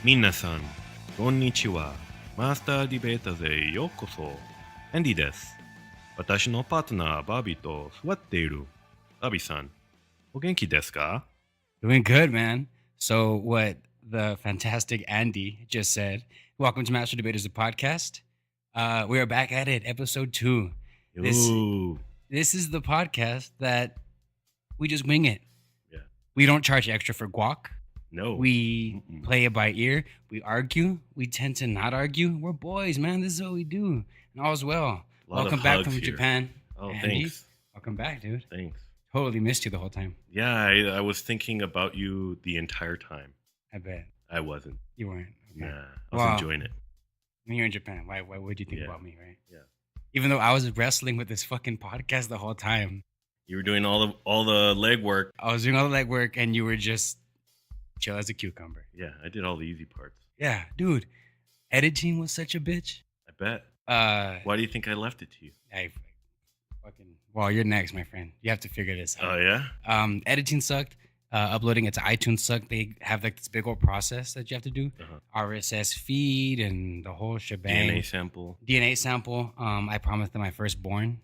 Minasan, konnichiwa. Master Debaters へようこそ。アンディです。私のパートナー、バービーと座っている。バービーさん、お元気ですか? Doing good, man. So, what the fantastic Andy just said. Welcome to Master Debaters, the podcast. We are back at it, episode 2. Ooh. This is the podcast that we just wing it. Yeah. We don't charge extra for guac. No. We play it by ear. We argue. We tend to not argue. We're boys, man. This is what we do. And all's well. Welcome back from Japan. Oh, Andy. thanks. Welcome back, dude. Thanks. Totally missed you the whole time. Yeah, I was thinking about you the entire time. I bet. I wasn't. You weren't. Okay. Nah, I was enjoying it. When you're in Japan, why would you think about me, right? Yeah. Even though I was wrestling with this fucking podcast the whole time. You were doing all the legwork. I was doing all the legwork, and you were just chill as a cucumber. Yeah, I did all the easy parts. Yeah, dude. Editing was such a bitch. I bet. Why do you think I left it to you? Well, you're next, my friend. You have to figure this out. Oh, yeah? Editing sucked. Uploading it to iTunes sucked. They have like this big old process that you have to do. RSS feed and the whole shebang. DNA sample. I promised them my firstborn,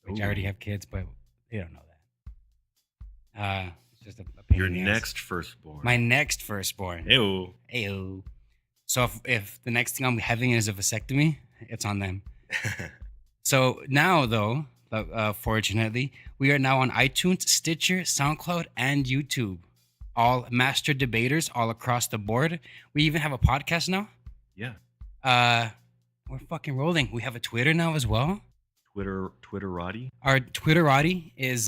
which I already have kids, but they don't know that. It's just a pain Your in the next ass. firstborn. My next firstborn. Ew. Ew. So if the next thing I'm having is a vasectomy, it's on them. So now, though, fortunately, we are now on iTunes, Stitcher, SoundCloud, and YouTube. All master debaters all across the board. We even have a podcast now. Yeah. We're fucking rolling. We have a Twitter now as well. Twitterati? Our Twitterati is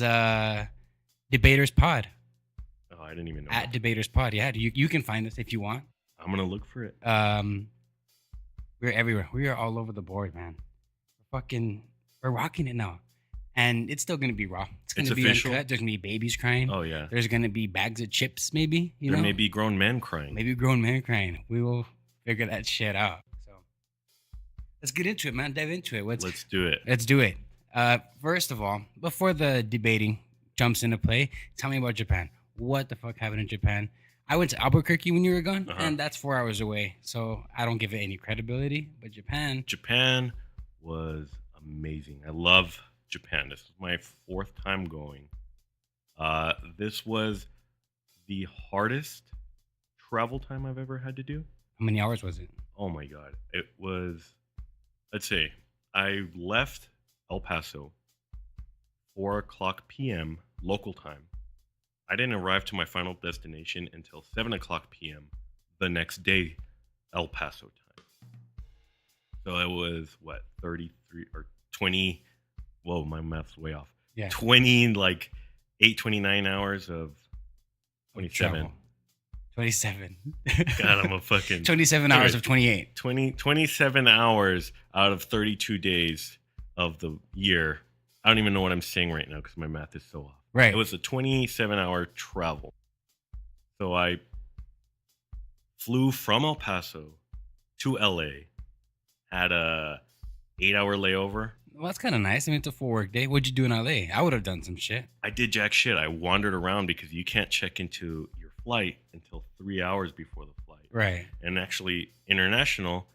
Debaters Pod. Oh, I didn't even know. At Debaters Pod, yeah. You can find us if you want. I'm gonna look for it. We're everywhere. We are all over the board, man. We're rocking it now. And it's still gonna be raw. It's gonna be official. Uncut. There's gonna be babies crying. Oh yeah. There's gonna be bags of chips, maybe. There may be grown men crying. Maybe grown men crying. We will figure that shit out. So let's get into it, man. Dive into it. Let's do it. Let's do it. First of all, before the debating jumps into play, tell me about Japan. What the fuck happened in Japan? I went to Albuquerque when you were gone, and that's 4 hours away, so I don't give it any credibility. But Japan was amazing. I love Japan. This is my 4th time going. This was the hardest travel time I've ever had to do. How many hours was it? Oh my God. It was, let's say, I left El Paso 4:00 p.m. local time. I didn't arrive to my final destination until 7:00 p.m. the next day, El Paso time. So it was, 33 or 20, whoa, my math's way off. Yeah. 29 hours of 27. 27. God, I'm a fucking... 27 hours of 28. 27 hours out of 32 days of the year. I don't even know what I'm saying right now because my math is so off. Right. It was a 27-hour travel. So I flew from El Paso to LA, had a 8-hour layover. Well, that's kind of nice. I mean, it's a full work day. What'd you do in LA? I would have done some shit. I did jack shit. I wandered around because you can't check into your flight until 3 hours before the flight. Right. And actually, international,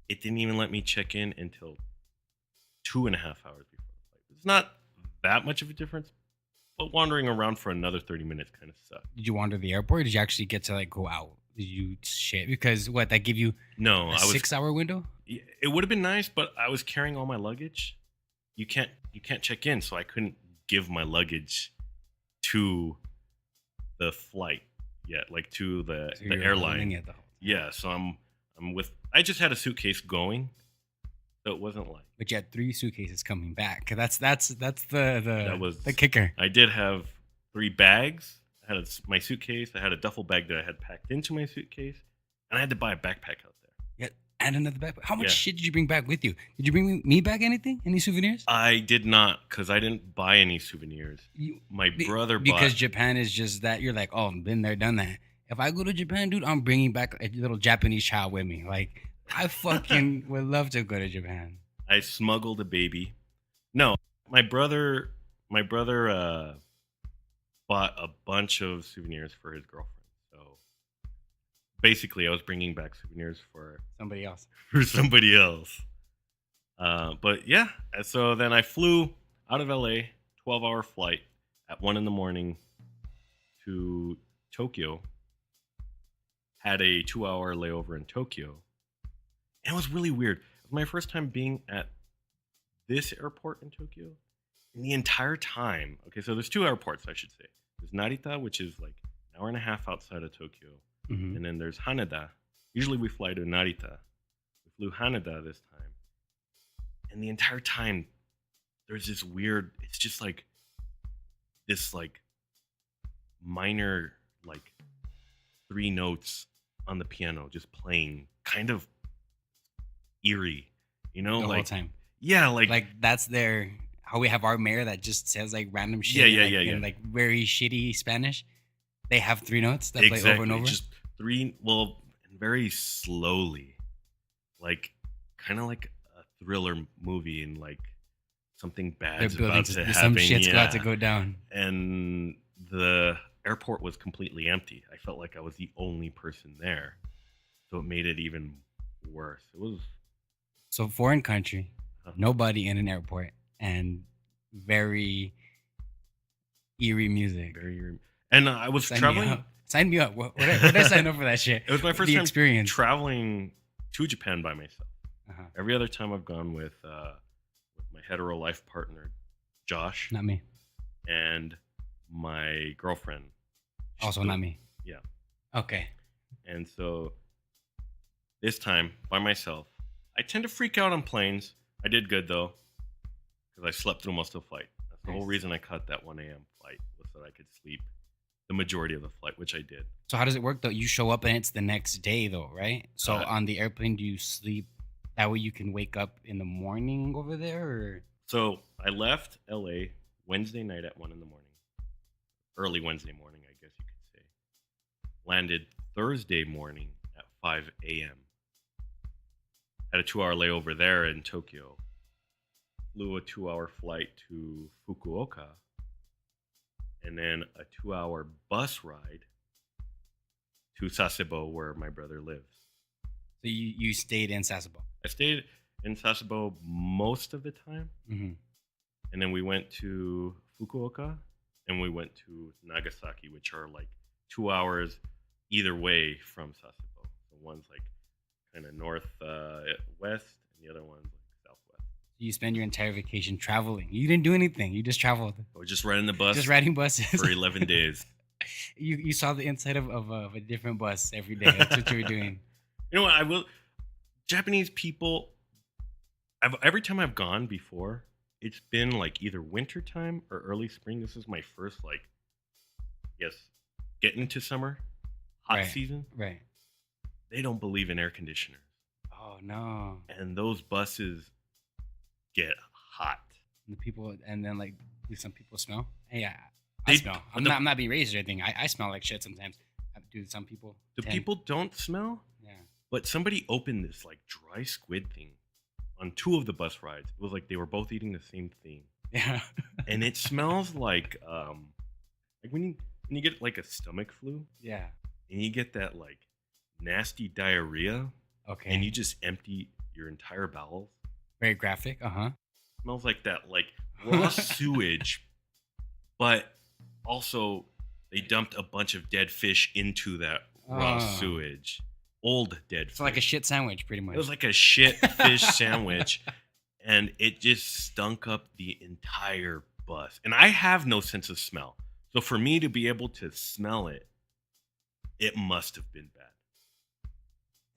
it didn't even let me check in until 2.5 hours before the flight. It's not that much of a difference, but wandering around for another 30 minutes kind of sucked. Did you wander the airport? Or did you actually get to go out? Did you shit? Because that give you a 6-hour window? It would have been nice, but I was carrying all my luggage. You can't check in, so I couldn't give my luggage to the flight yet, to the airline. Yeah, so I'm with. I just had a suitcase going, so it wasn't like. But you had 3 suitcases coming back. That's the kicker. I did have 3 bags. I had my suitcase. I had a duffel bag that I had packed into my suitcase, and I had to buy a backpack out there. Yeah, and another backpack. How much shit did you bring back with you? Did you bring me back anything? Any souvenirs? I did not, because I didn't buy any souvenirs. My brother bought. Because Japan is just that. You're like, oh, been there, done that. If I go to Japan, dude, I'm bringing back a little Japanese child with me. I fucking would love to go to Japan. I smuggled a baby. No, my brother bought a bunch of souvenirs for his girlfriend. So basically I was bringing back souvenirs for Somebody else. somebody else. But yeah, so then I flew out of LA, 12-hour flight at 1 in the morning to Tokyo. Had a 2-hour layover in Tokyo. And it was really weird. It was my first time being at this airport in Tokyo. And the entire time, okay, so there's 2 airports, I should say. There's Narita, which is like an hour and a half outside of Tokyo. Mhm. And then there's Haneda. Usually we fly to Narita. We flew Haneda this time. And the entire time, there's this weird, it's just like this like minor like 3 notes on the piano just playing, kind of eerie, you know, The whole like time. yeah, Like that's their how we have our mayor that just says like random shit. In like very shitty Spanish. They have 3 notes that play over and over. Just 3, well, very slowly, like kind of like a thriller movie, and like something bad's about to happen. Some shit's about to go down. And the airport was completely empty. I felt like I was the only person there, so it made it even worse. It was So foreign country, nobody in an airport, and very eerie music. very eerie. And I was traveling. Sign me up. What did I sign up for that shit? It was my first time experience traveling to Japan by myself. Uh-huh. Every other time I've gone with my hetero life partner, Josh, Not me. and my girlfriend. Also not me. Yeah. Okay. And so this time by myself, I tend to freak out on planes. I did good though, because I slept through most of the flight. That's the whole reason I cut that 1 a.m. flight, was so I could sleep the majority of the flight, which I did. So how does it work though? You show up and it's the next day though, right? So on the airplane, do you sleep? That way you can wake up in the morning over there, or? So I left LA Wednesday night at 1 in the morning. Early Wednesday morning, I guess you could say. Landed Thursday morning at 5 a.m. Had a 2-hour layover there in Tokyo. Flew a 2-hour flight to Fukuoka. And then a 2-hour bus ride to Sasebo, where my brother lives. So you stayed in Sasebo. I stayed in Sasebo most of the time. Mm-hmm. And then we went to Fukuoka and we went to Nagasaki, which are like 2 hours either way from Sasebo. So one's like kind of north west, and the other one's like southwest. You spend your entire vacation traveling. You didn't do anything. You just traveled. Or just riding the bus. Just riding buses for 11 days. You saw the inside of a different bus every day. That's what you were doing. You know what? I will. Japanese people. Every time I've gone before, it's been like either winter time or early spring. This is my first getting into summer, hot season. Right. They don't believe in air conditioners. Oh no. And those buses get hot. And the people, and then like, do some people smell? Hey, I smell. I'm not being racist or anything. I smell like shit sometimes. Do some people? People don't smell? Yeah. But somebody opened this like dry squid thing on 2 of the bus rides. It was like they were both eating the same thing. Yeah. And it smells like when you get like a stomach flu. Yeah. And you get that like nasty diarrhea. Okay. And you just empty your entire bowels. Very graphic. Uh-huh. Smells like that, like raw sewage, but also they dumped a bunch of dead fish into that raw sewage. Old dead fish. So like a shit sandwich, pretty much. It was like a shit fish sandwich, and it just stunk up the entire bus. And I have no sense of smell. So for me to be able to smell it, it must have been bad.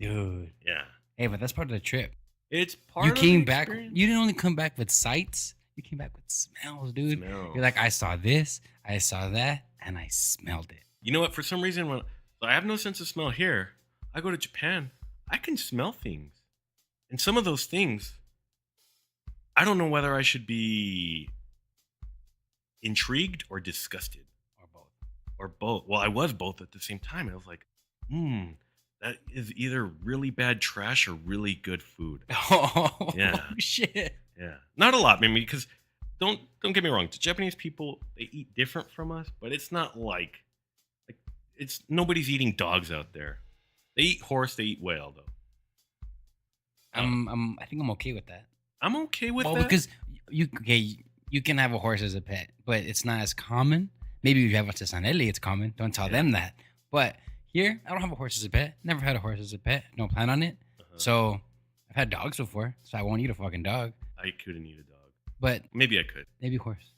Dude. Yeah. Hey, but that's part of the trip. It's part you of came the back. experience. You didn't only come back with sights. You came back with smells, dude. Smells. You're like, I saw this, I saw that, and I smelled it. You know what? For some reason, so I have no sense of smell here. I go to Japan, I can smell things. And some of those things, I don't know whether I should be intrigued or disgusted. Or both. Or both. Well, I was both at the same time. I was like, that is either really bad trash or really good food. Oh, yeah. Shit. Yeah. Not a lot, maybe, because don't get me wrong. The Japanese people, they eat different from us, but it's not like it's nobody's eating dogs out there. They eat horse. They eat whale, though. I think I'm okay with that. I'm okay with that. Because you can have a horse as a pet, but it's not as common. Maybe if you have a Sanelli, it's common. Don't tell them that. But here, I don't have a horse as a pet. Never had a horse as a pet. Don't plan on it. So I've had dogs before, so I won't eat a fucking dog. I couldn't eat a dog. But maybe I could. Maybe horse.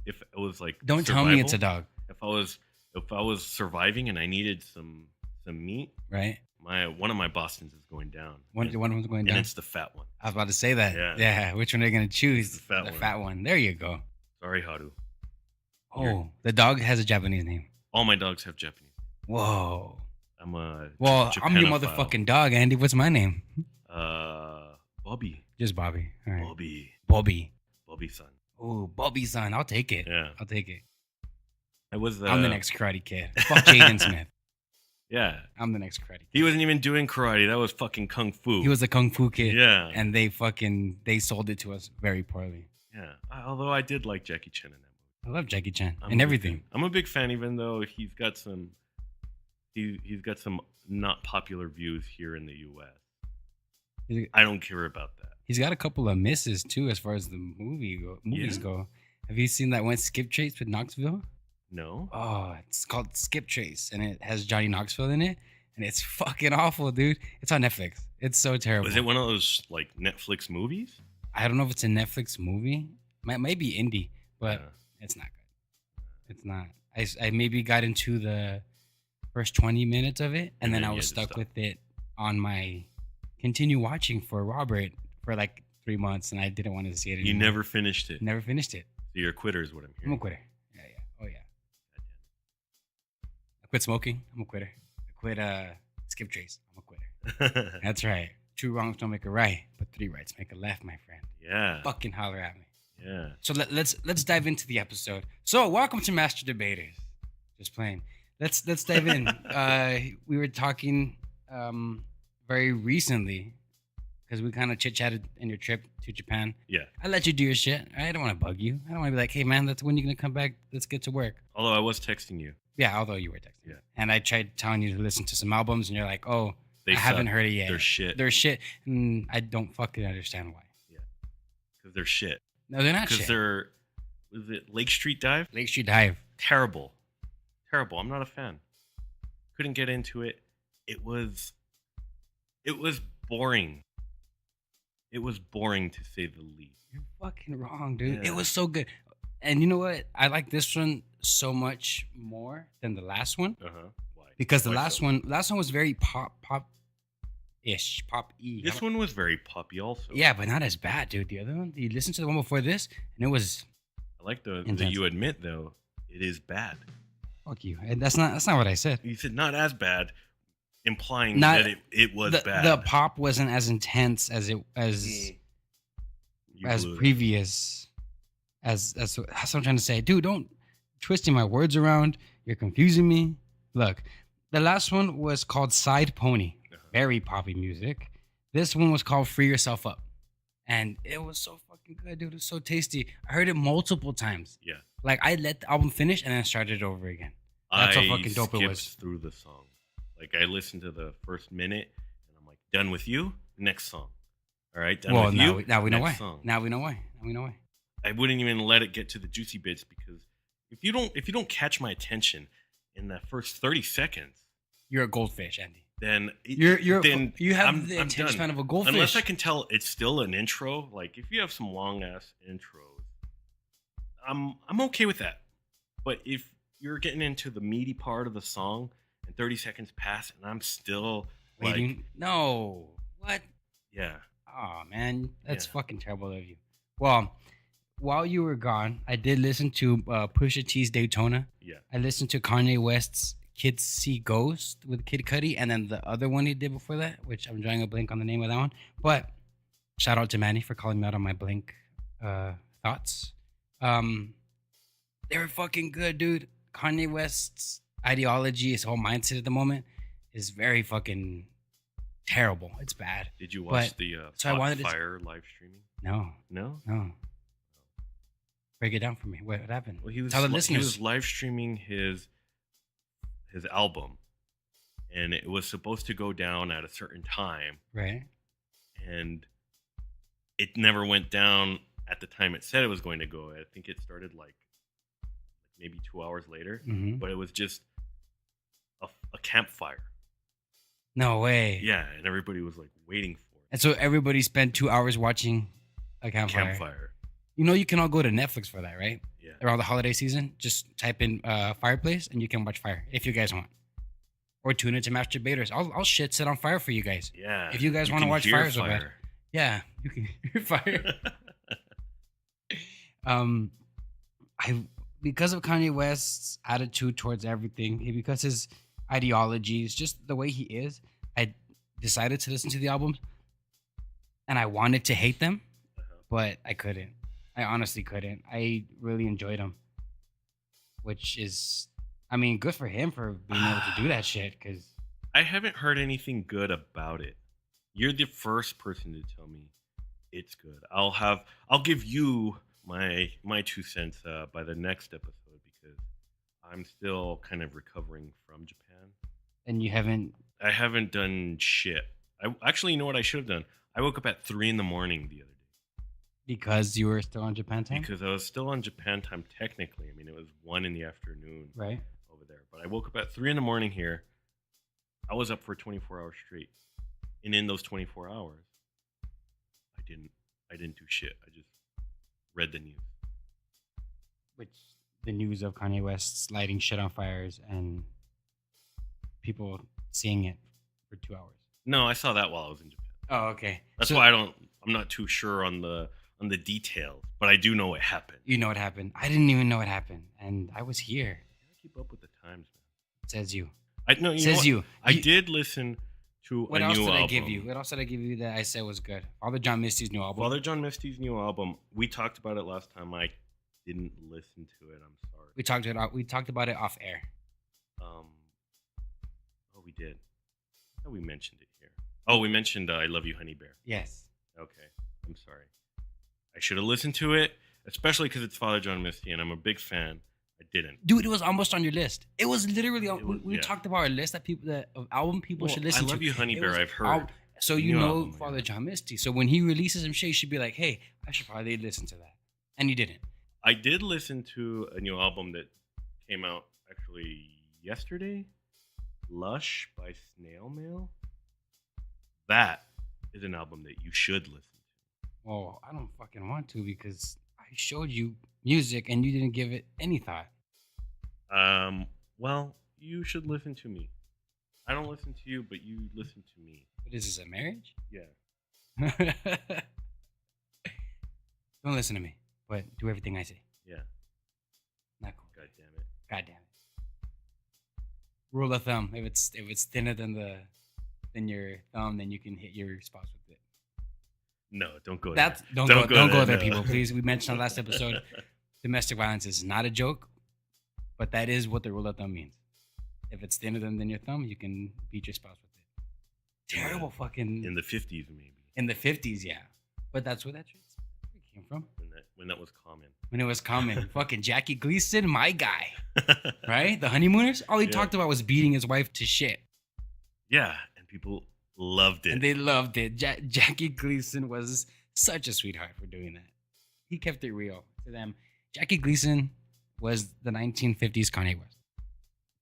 If it was like don't tell me it's a dog. If I was surviving and I needed some meat, right? One of my Bostons is going down. One of them's going down. And it's the fat one. I was about to say that. Yeah. Which one are you gonna choose? The fat one. There you go. Sorry, Haru. The dog has a Japanese name. All my dogs have Japanese. Whoa. I'm your motherfucking dog, Andy. What's my name? Bobby. Just Bobby. All right. Bobby-san. Oh, Bobby-san. I'll take it. Yeah. I'll take it. I'm the next Karate Kid. Fuck Jaden Smith. Yeah. I'm the next Karate Kid. He wasn't even doing karate. That was fucking Kung Fu. He was a Kung Fu kid. Yeah. And they sold it to us very poorly. Yeah. Although I did like Jackie Chan in that movie. I love Jackie Chan and everything. I'm a big fan, even though he's got some not popular views here in the U.S. I don't care about that. He's got a couple of misses too, as far as the movies go. Have you seen that one Skip Trace with Knoxville? No. Oh, it's called Skip Trace, and it has Johnny Knoxville in it, and it's fucking awful, dude. It's on Netflix. It's so terrible. Is it one of those like Netflix movies? I don't know if it's a Netflix movie. Might be indie, but it's not good. It's not. I maybe got into the first 20 minutes of it, and then I was stuck with it on my continue watching for Robert for like 3 months, and I didn't want to see it anymore. You never finished it. Never finished it. So you're a quitter, is what I'm hearing. I'm a quitter. Yeah. Oh yeah. I quit smoking. I'm a quitter. I quit Skip Trace. I'm a quitter. That's right. 2 wrongs don't make a right, but 3 rights make a left, my friend. Yeah. Fucking holler at me. Yeah. So let's dive into the episode. So welcome to Master Debaters. Just playing. Let's dive in. We were talking very recently because we kind of chit-chatted in your trip to Japan. Yeah. I let you do your shit. I don't want to bug you. I don't want to be like, hey, man, that's when you're going to come back. Let's get to work. Although I was texting you. Yeah, although you were texting. Yeah. And I tried telling you to listen to some albums, and you're like, oh, I suck. haven't heard it yet. They're shit. And I don't fucking understand why. Yeah. Because they're shit. No, they're not shit. Because was it Lake Street Dive? Lake Street Dive. Terrible. I'm not a fan. Couldn't get into it. It was boring. It was boring, to say the least. You're fucking wrong, dude. Yeah. It was so good. And you know what? I like this one so much more than the last one. Why? Because the last one was very pop-ish, pop-y. This one was very poppy also. Yeah, but not as bad, dude. The other one, you listen to the one before this, and it was. I like that you admit though it is bad. Fuck you. And that's not what I said. You said not as bad, implying that it was bad. The pop wasn't as intense as previous. As that's what I'm trying to say. Dude, don't twisting my words around. You're confusing me. Look, the last one was called Side Pony. Very poppy music. This one was called Free Yourself Up. And it was so fucking good, dude. It was so tasty. I heard it multiple times. Yeah. Like, I let the album finish and then started it over again. That's how fucking dope it was. Through the song. Like, I listened to the first minute, and I'm like, done with you? Next song. All right, done with you? Now we know why. Song. Now we know why. I wouldn't even let it get to the juicy bits, because if you don't catch my attention in that first 30 seconds, you're a goldfish, Andy. Then you have the attention span of a goldfish. Unless I can tell it's still an intro. Like, if you have some long ass intros, I'm okay with that. But if you're getting into the meaty part of the song and 30 seconds pass and I'm still waiting, like, no, what? Yeah. Oh man, that's fucking terrible of you. Well, while you were gone, I did listen to Pusha T's Daytona. Yeah. I listened to Kanye West's Kids See Ghost with Kid Cudi, and then the other one he did before that, which I'm drawing a blank on the name of that one. But shout out to Manny for calling me out on my blank thoughts. They were fucking good, dude. Kanye West's ideology, his whole mindset at the moment is very fucking terrible. It's bad. Did you watch the Fire live streaming? No. Break it down for me. What happened? Well, he was live streaming his album, and it was supposed to go down at a certain time, Right. and it never went down at the time it said it was going to go. I think it started like maybe 2 hours later, Mm-hmm. but it was just a campfire. No way. Yeah, and everybody was like waiting for it. And so everybody spent 2 hours watching a campfire. You know, you can all go to Netflix for that, right? Yeah. Around the holiday season, just type in fireplace and you can watch fire if you guys want. Or tune into MASTURdeBATERS. I'll shit set on fire for you guys. Yeah. If you guys want to can watch hear fire so bad. Yeah, you can hear fire. Because of Kanye West's attitude towards everything, because his ideologies, just the way he is, I decided to listen to the albums, and I wanted to hate them, but I couldn't. I honestly couldn't. I really enjoyed them, which is, I mean, good for him for being able to do that shit. Because I haven't heard anything good about it. You're the first person to tell me it's good. I'll give you my 2 cents by the next episode, because I'm still kind of recovering from Japan. And you haven't? I haven't done shit. I actually, you know what I should have done? I woke up at 3 a.m. the other day. Because you were still on Japan time? Because I was still on Japan time technically. I mean, it was 1 p.m. Right. over there. But I woke up at 3 a.m. here. I was up for 24 hours straight. And in those 24 hours, I didn't do shit. I just read the news. Which, the news of Kanye West lighting shit on fires and people seeing it for 2 hours. No, I saw that while I was in Japan. Oh, okay. That's why I'm not too sure on the details, but I do know what happened. You know what happened. I didn't even know what happened, and I was here. You gotta keep up with the times, man. Says you. I know. Says you. I did listen to what a else new did album. I give you? What else did I give you that I said was good? Father John Misty's new album. Father John Misty's new album. We talked about it last time. I didn't listen to it. I'm sorry. We talked about it off air. Oh, we did. I thought we mentioned it here. Oh, we mentioned I Love You, Honey Bear. Yes. Okay. I'm sorry. I should have listened to it, especially because it's Father John Misty, and I'm a big fan. I didn't. Dude, it was almost on your list. It was literally on. It was, we yeah. talked about our list of album people should listen to. I Love You, Honey It Bear. was I've heard. So The you new know album, Father yeah. John Misty. So when he releases some shit, you should be like, hey, I should probably listen to that. And you didn't. I did listen to a new album that came out actually yesterday. Lush by Snail Mail. That is an album that you should listen to. Well, I don't fucking want to because I showed you music and you didn't give it any thought. Well, you should listen to me. I don't listen to you, but you listen to me. What is this, a marriage? Yeah. Don't listen to me, but do everything I say. Yeah. Not cool. God damn it. God damn it. Rule of thumb: if it's thinner than your thumb, then you can hit your spouse with it. No, don't go That's there. don't go there, no. people. Please, we mentioned on the last episode, domestic violence is not a joke, but that is what the rule of thumb means. If it's thinner than your thumb, you can beat your spouse with it. Terrible fucking In the 50s, maybe. in the 50s, yeah. But that's where that shit came from. When that was common. When it was common. Fucking Jackie Gleason, my guy. Right? The Honeymooners? All he talked about was beating his wife to shit. Yeah, and people loved it. And they loved it. Jackie Gleason was such a sweetheart for doing that. He kept it real to them. Jackie Gleason was the 1950s Kanye West.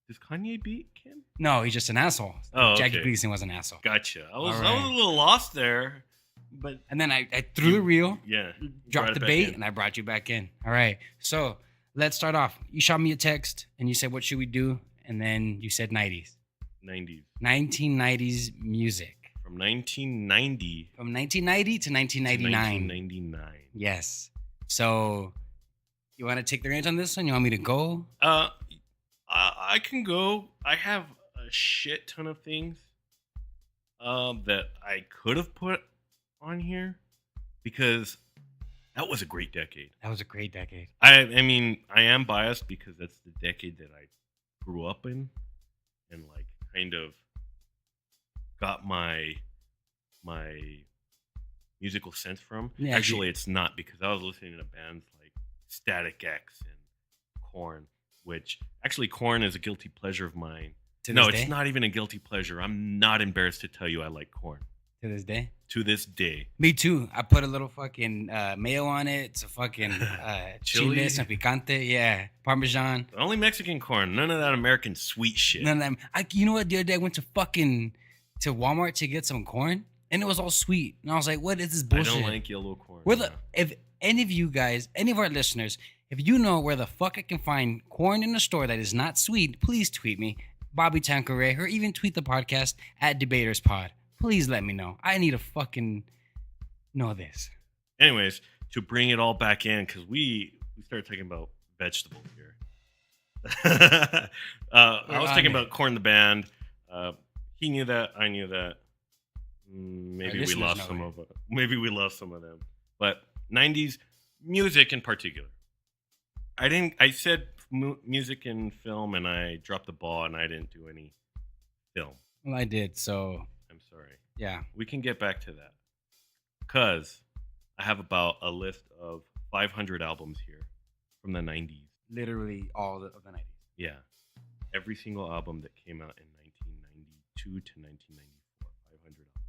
Does Kanye beat Kim? No, he's just an asshole. Oh, Jackie okay. Gleason was an asshole. Gotcha. I was All right. a little lost there, but And then I threw the reel, yeah, dropped brought the it back bait, in. and I brought you back in. All right. So let's start off. You shot me a text, and you said, what should we do? And then you said 90s. 90s. 1990s music. From 1990 From 1990 to 1999. 1999. Yes. So you want to take the reins on this one? You want me to go? I can go. I have a shit ton of things that I could have put on here because that was a great decade. That was a great decade. I mean, I am biased because that's the decade that I grew up in and like kind of got my musical sense from. Yeah, Actually, it's not because I was listening to bands like Static X and Korn, which actually Korn is a guilty pleasure of mine. To No, this it's day? not even a guilty pleasure. I'm not embarrassed to tell you I like corn. To this day? To this day. Me too. I put a little fucking mayo on it. Some fucking Chili? chile, some picante. Yeah. Parmesan. Only Mexican corn. None of that American sweet shit. None of them. You know what? The other day I went to Walmart to get some corn, and it was all sweet. And I was like, "What is this bullshit?" I don't like yellow corn. If any of you guys, any of our listeners, if you know where the fuck I can find corn in a store that is not sweet, please tweet me, Bobby Tanqueray, or even tweet the podcast at DebatersPod. Please let me know. I need to fucking know this. Anyways, to bring it all back in, because we started talking about vegetables here. I was talking about Corn the band. He knew that. I knew that. Maybe we lost some of it. Maybe we lost some of them. But 90s music in particular. I said music and film, and I dropped the ball, and I didn't do any film. Well, I did, so I'm sorry. Yeah. We can get back to that. Because I have about a list of 500 albums here from the 90s. Literally all of the 90s. Yeah. Every single album that came out in 1992 to 1994. 500 albums.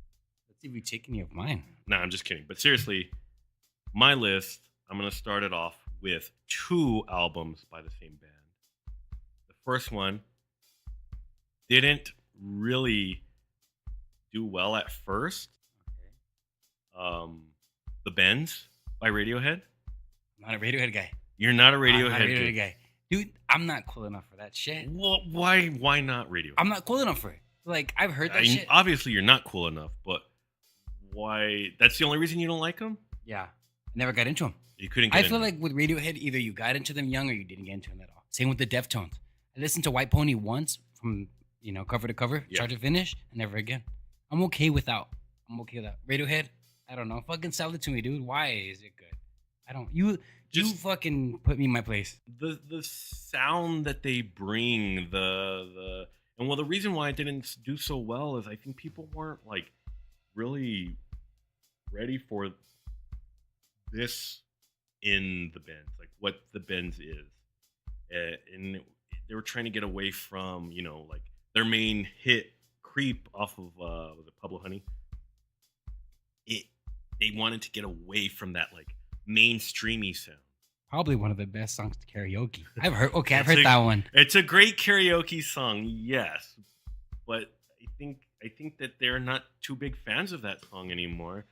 Let's see if you take any of mine. No, I'm just kidding. But seriously, my list, I'm going to start it off with 2 albums by the same band. The first one didn't really do well at first. Okay. The Bends by Radiohead. I'm not a Radiohead guy. You're not a I'm Radiohead, not a Radiohead guy. Dude, I'm not cool enough for that shit. Well, why not Radiohead? I'm not cool enough for it. Like, I've heard that shit. Obviously, you're not cool enough, but why? That's the only reason you don't like them? Yeah. I never got into them. You couldn't get I into feel them. like with Radiohead, either you got into them young or you didn't get into them at all. Same with the Deftones. I listened to White Pony once from, cover to cover, start to finish, and never again. I'm okay without. Radiohead, I don't know. Fucking sell it to me, dude. Why is it good? I don't. You fucking put me in my place. The sound that they bring, the reason why it didn't do so well is I think people weren't like really ready for this in the Bends, like what the Bends is, and they were trying to get away from like their main hit "Creep" off of was it Pablo Honey. They wanted to get away from that like mainstreamy sound. Probably one of the best songs to karaoke. I've heard that one. It's a great karaoke song, yes, but I think that they're not too big fans of that song anymore.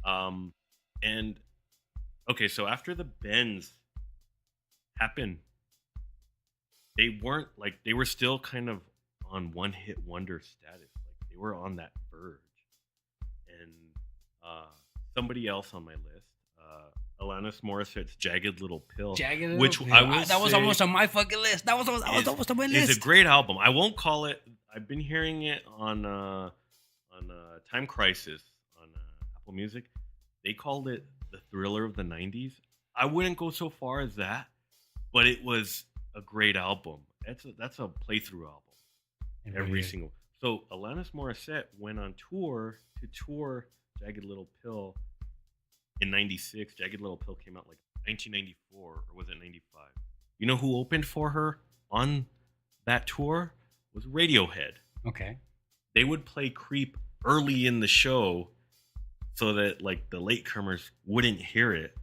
And okay, so after the Bends happened, they were still kind of on one hit wonder status. Like they were on that verge. And somebody else on my list, Alanis Morissette's "Jagged Little Pill," that was almost on my fucking list. That was almost on my list. It's a great album. I won't call it. I've been hearing it on Time Crisis on Apple Music. They called it the thriller of the 90s. I wouldn't go so far as that, but it was a great album. That's a playthrough album. Every single. So Alanis Morissette went on tour to tour Jagged Little Pill in 96. Jagged Little Pill came out like 1994, or was it 95? You know who opened for her on that tour? Was Radiohead. Okay. They would play "Creep" early in the show so that like the latecomers wouldn't hear it.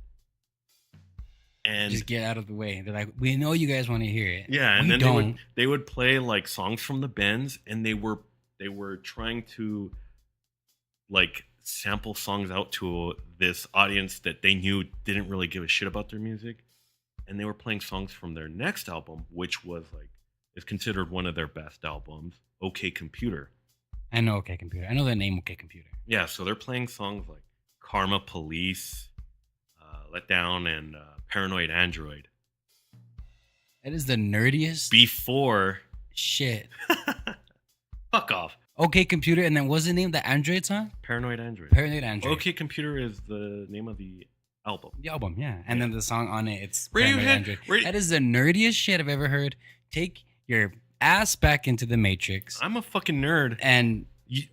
And just get out of the way. They're like, we know you guys want to hear it. Yeah, and then they would play like songs from the Bends, and they were trying to like sample songs out to this audience that they knew didn't really give a shit about their music, and they were playing songs from their next album, which was like is considered one of their best albums, "OK Computer." I know "OK Computer." I know the name "OK Computer." Yeah, so they're playing songs like "Karma Police," "Let Down," and "Paranoid Android." That is the nerdiest Before shit. Fuck off. "OK Computer," and then what's the name of the Android song? Paranoid Android. Paranoid Android. "OK Computer" is the name of the album. The album, yeah. And then the song on it, it's Radiohead. Paranoid Android. That is the nerdiest shit I've ever heard. Take your ass back into the Matrix. I'm a fucking nerd. And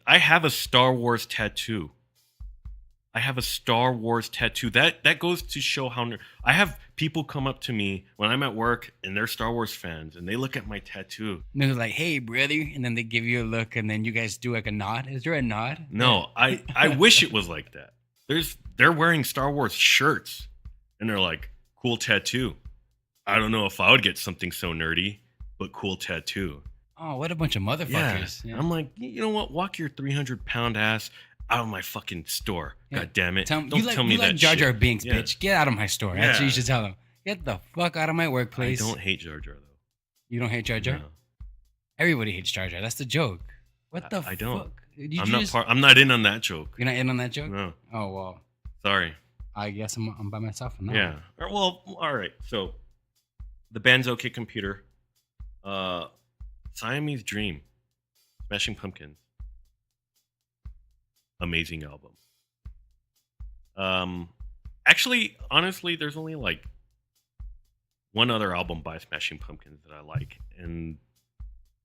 I have a Star Wars tattoo. I have a Star Wars tattoo. That goes to show how I have people come up to me when I'm at work and they're Star Wars fans and they look at my tattoo. And they're like, "Hey, brother," and then they give you a look, and then you guys do like a nod. Is there a nod? No, I wish it was like that. They're wearing Star Wars shirts and they're like, "Cool tattoo." I don't know if I would get something so nerdy, but cool tattoo. Oh, what a bunch of motherfuckers! Yeah. I'm like, you know what? Walk your 300-pound ass out of my fucking store. Yeah. God damn it! Don't tell me you that like Jar Jar shit. Binks, Yeah. bitch. Get out of my store. That's what you should tell them. Get the fuck out of my workplace. I don't hate Jar Jar though. You don't hate Jar Jar? No. Everybody hates Jar Jar. That's the joke. What the I don't. fuck? I'm not in on that joke. You're not in on that joke? No. Oh well. Sorry. I guess I'm by myself on that. Yeah. Well, all right. So, the band's OK Computer. Siamese Dream. Smashing Pumpkins. Amazing album. Actually, honestly, there's only like one other album by Smashing Pumpkins that I like, and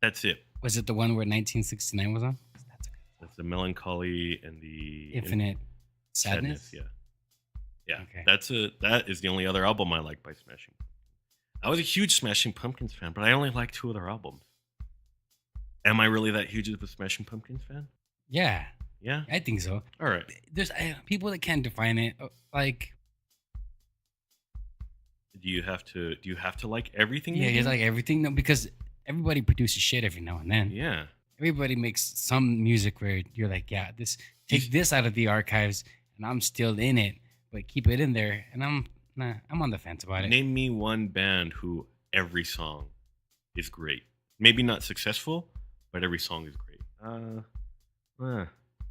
that's it. Was it the one where 1969 was on? That's the Melancholy and the Infinite Sadness? Yeah. Okay. That is the only other album I like by Smashing. I was a huge Smashing Pumpkins fan, but I only like 2 of their albums. Am I really that huge of a Smashing Pumpkins fan? Yeah. Yeah? I think so. All right. There's people that can't define it. Like, Do you have to like everything? yeah, it's like everything. No, because everybody produces shit every now and then. Yeah. Everybody makes some music where you're like, yeah, take this out of the archives, and I'm still in it, but keep it in there, and I'm on the fence about it. Name me one band who every song is great. Maybe not successful, but every song is great.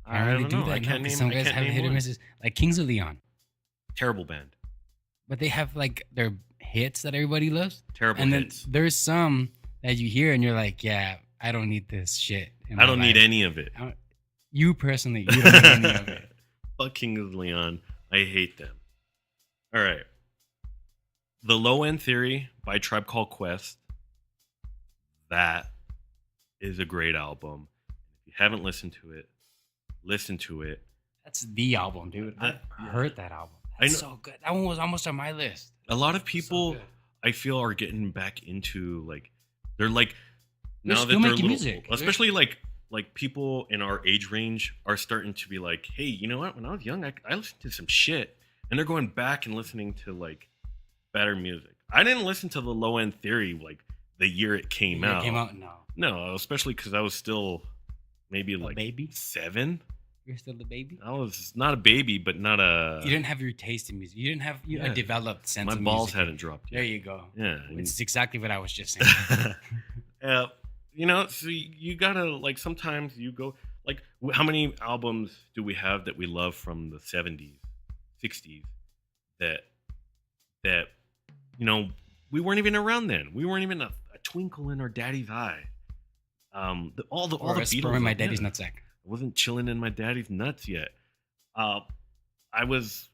I really don't do know. that. I can't name. Some guys have hit or one. misses, like Kings of Leon, Terrible band. but they have like their hits that everybody loves. Terrible And then hits. there's some that you hear and you're like, yeah, I don't need this shit. in I my don't need life. any of it. You personally, you don't need any of it. Fuck King of Leon. I hate them. All right. The Low End Theory by Tribe Called Quest. That is a great album. If you haven't listened to it, listen to it. That's the album, dude. I heard that album. I That's know. so good. That one was almost on my list. A lot of people, So good. I feel, are getting back into like they're like They're now still that they're making little, music. especially like people in our age range are starting to be like, hey, you know what? When I was young, I listened to some shit, and they're going back and listening to like better music. I didn't listen to the Low End Theory like the year it came When it out. came out, No, especially because I was still maybe like baby? 7. You're still the baby. I was not a baby, but not a. You didn't have your taste in music. You didn't have a developed sense. My of balls music. hadn't dropped yet. There you go. Yeah, It's exactly what I was just saying. you know, so you gotta like sometimes you go like how many albums do we have that we love from the 70s, 60s that you know we weren't even around then. We weren't even a twinkle in our daddy's eye. All the Or a Beatles. sperm in my daddy's yeah. nutsack. I wasn't chilling in my daddy's nuts yet. I was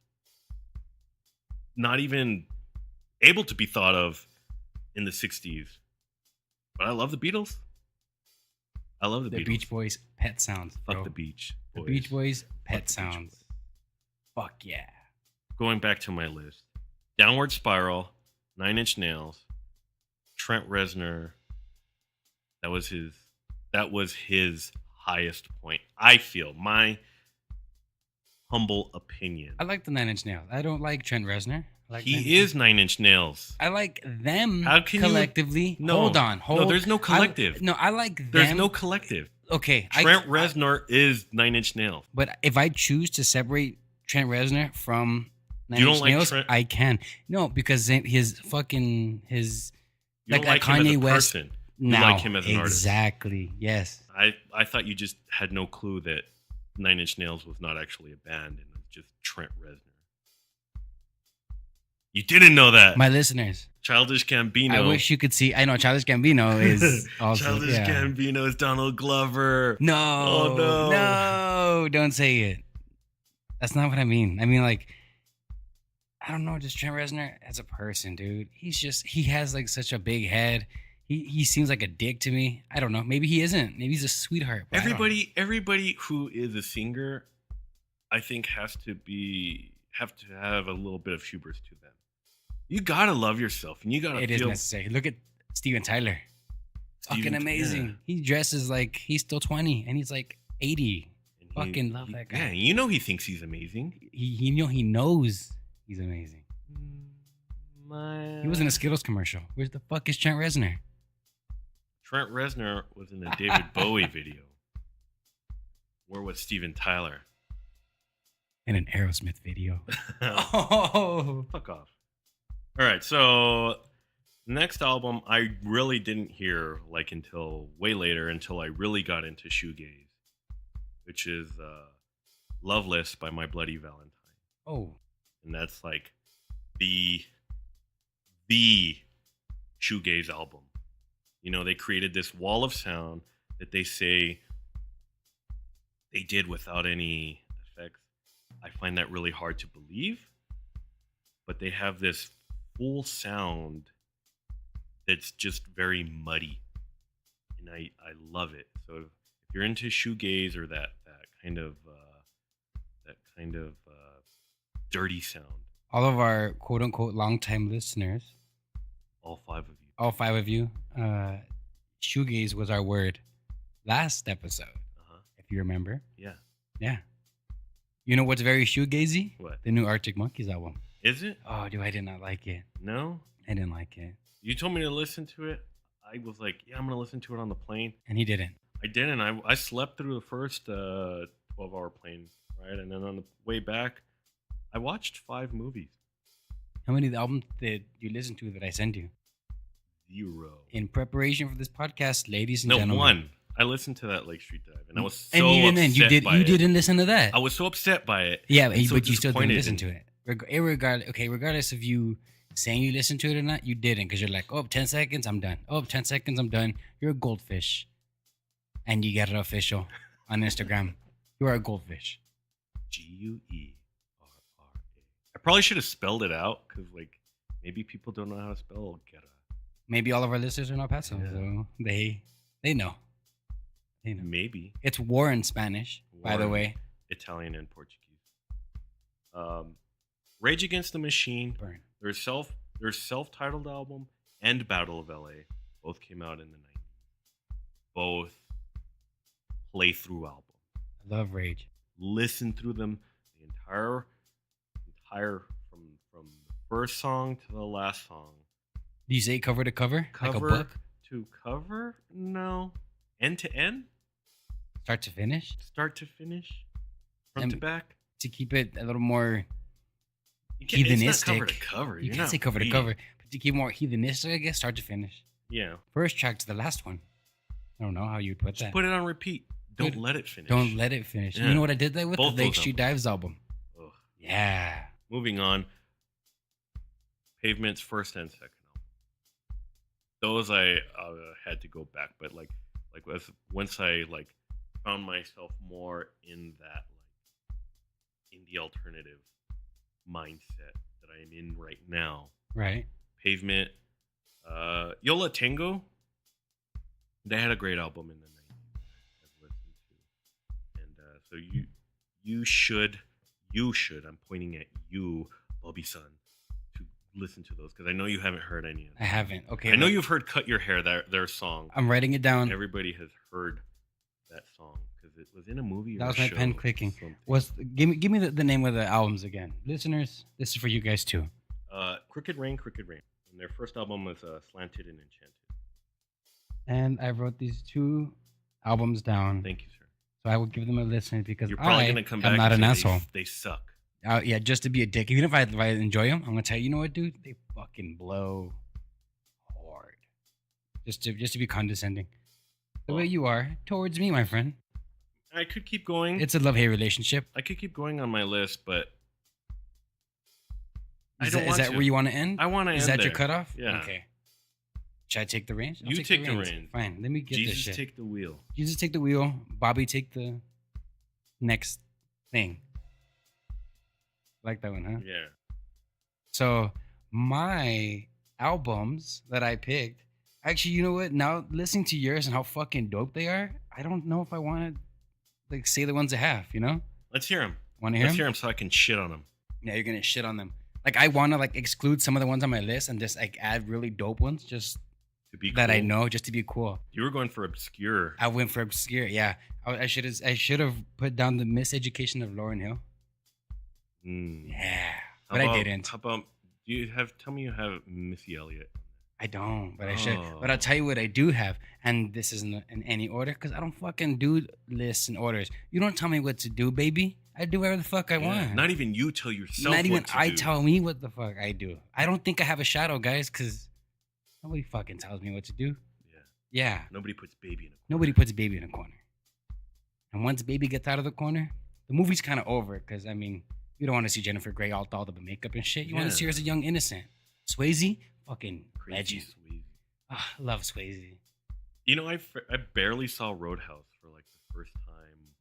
not even able to be thought of in the 60s. But I love the Beatles. I love the The Beatles. Beach Boys, Pet Sounds. Fuck Bro. the Beach The Boys. Beach Boys, Fuck Pet the Beach Sounds. Boys. Fuck yeah. Going back to my list. Downward Spiral, 9 Inch Nails, Trent Reznor. That was his highest point. I feel, my humble opinion. I like the 9 Inch Nails. I don't like Trent Reznor. I like 9 Inch He is 9 Inch Nails. I like them How can you- collectively. No. Hold on. No, there's no collective. I like them. There's no collective. Okay. Trent Reznor is 9 Inch Nails. But if I choose to separate Trent Reznor from 9 You don't Inch like Nails, Trent- I can. No, because his You like don't that like him Kanye as a West. person. No, You like him as an artist. exactly. Yes. I thought you just had no clue that 9 Inch Nails was not actually a band and it was just Trent Reznor. You didn't know that. My listeners, Childish Gambino. I wish you could see. I know Childish Gambino is also. Childish yeah. Gambino is Donald Glover. No. Oh, no. No, don't say it. That's not what I mean. I mean, like, I don't know, just Trent Reznor as a person, dude. He has like such a big head. He seems like a dick to me. I don't know. Maybe he isn't. Maybe he's a sweetheart. but I don't know. Everybody who is a singer I think have to have a little bit of hubris to them. You gotta love yourself, and you gotta It is necessary. Look at Steven Tyler. Fucking amazing. Yeah. He dresses like he's still 20 and he's like 80. And Fucking love that guy. Yeah, you know he thinks he's amazing. He knows he's amazing. He was in a Skittles commercial. Where the fuck is Trent Reznor? Trent Reznor was in a David Bowie video. Where was Steven Tyler? In an Aerosmith video. Oh, fuck off. All right, so next album I really didn't hear like until way later, until I really got into shoegaze, which is Loveless by My Bloody Valentine. Oh. And that's like the shoegaze album. You know, they created this wall of sound that they say they did without any effects. I find that really hard to believe, but they have this full sound that's just very muddy, and I love it. So if you're into shoegaze or that kind of dirty sound, All of our quote unquote longtime listeners, all five of you, shoegaze was our word last episode. If you remember. Yeah. You know what's very shoegazy? What? The new Arctic Monkeys album. Is it? Oh, dude, I did not like it. No? I didn't like it. You told me to listen to it. I was like, yeah, I'm going to listen to it on the plane. And he didn't. I didn't. I slept through the first 12-hour plane ride, and then on the way back, I watched 5 movies. How many albums did you listen to that I sent you? 0. In preparation for this podcast, ladies and gentlemen. 1. I listened to that Lake Street Dive, and I was so and even then, you didn't listen to that. I was so upset by it. Yeah, but you still didn't listen to it. Regardless of you saying you listened to it or not, you didn't, because you're like, 10 seconds, I'm done. 10 seconds, I'm done. You're a goldfish. And you get it official on Instagram. You are a goldfish. Guerra. I probably should have spelled it out, because like maybe people don't know how to spell Guerra. Maybe all of our listeners are not Paso, so they know. They know. Maybe. It's war in Spanish, by the way. Italian and Portuguese. Rage Against the Machine. Burn. Their self-titled album and Battle of LA both came out in the 90s. Both playthrough albums. I love Rage. Listen through them the entire from the first song to the last song. Do you say cover to cover? Like a book? To cover? No. End to end? Start to finish? Start to finish? Front to back? To keep it a little more heathenistic. It's not cover to cover. You can't say cover to cover. But to keep more heathenistic, I guess, start to finish. Yeah. First track to the last one. I don't know how you'd put that. Put it on repeat. Don't let it finish. Don't let it finish. Yeah. You know what I did that with? Both the Lake Street Dives album. Ugh. Yeah. Moving on. Pavement's first and second album. Those I had to go back, but once I found myself more in that indie alternative mindset that I am in right now. Right. Pavement, Yola Tango. They had a great album in the 90s I've listened to, and so you should. I'm pointing at you, Bobby Son, to listen to those, because I know you haven't heard any of them. I haven't. Okay. I know you've heard "Cut Your Hair," their song. I'm writing it down. Everybody has heard that song because it was in a movie. That or was a my show pen or clicking. something. Give me the name of the albums again, listeners. This is for you guys too. Crooked Rain. And their first album was Slanted and Enchanted. And I wrote these 2 albums down. Thank you, sir. So I will give them a listen, because You're probably going to come back I'm not and an say asshole. They suck. Yeah, just to be a dick. Even if I enjoy them, I'm gonna tell you, you know what, dude? They fucking blow hard. Just to be condescending, the way you are towards me, my friend. I could keep going. It's a love-hate relationship. I could keep going on my list, but Is that where you want to end? I want to end. Is that there. your cutoff? Yeah. Okay. Should I take the reins? You take the reins. Fine. Let me get this Jesus shit. take the wheel. Jesus take the wheel. Bobby take the next thing. Like that one, huh? Yeah. So my albums that I picked, actually, you know what? Now listening to yours and how fucking dope they are, I don't know if I want to say the ones I have. You know? Let's hear them. Want to hear Let's them? hear them so I can shit on them. Yeah, you're gonna shit on them. Like I want to like exclude some of the ones on my list and just like add really dope ones, just To be that I cool. know, just to be cool. You were going for obscure. I went for obscure. Yeah, I should have put down the Miseducation of Lauryn Hill. Yeah, but I didn't. How about tell me you have Missy Elliott. I don't, but I should. But I'll tell you what I do have, and this isn't in any order because I don't fucking do lists and orders. You don't tell me what to do, baby. I do whatever the fuck I want. Not even you tell yourself. Not even what to I do. tell me what the fuck I do. I don't think I have a shadow, guys, because nobody fucking tells me what to do. Yeah. Nobody puts baby in a corner. Nobody puts baby in a corner. And once baby gets out of the corner, the movie's kind of over because, I mean, you don't want to see Jennifer Grey all dolled up in makeup and shit. You want to see her as a young innocent. Swayze, fucking Crazy legend. Swayze. I love Swayze. You know, I barely saw Roadhouse for like the first time.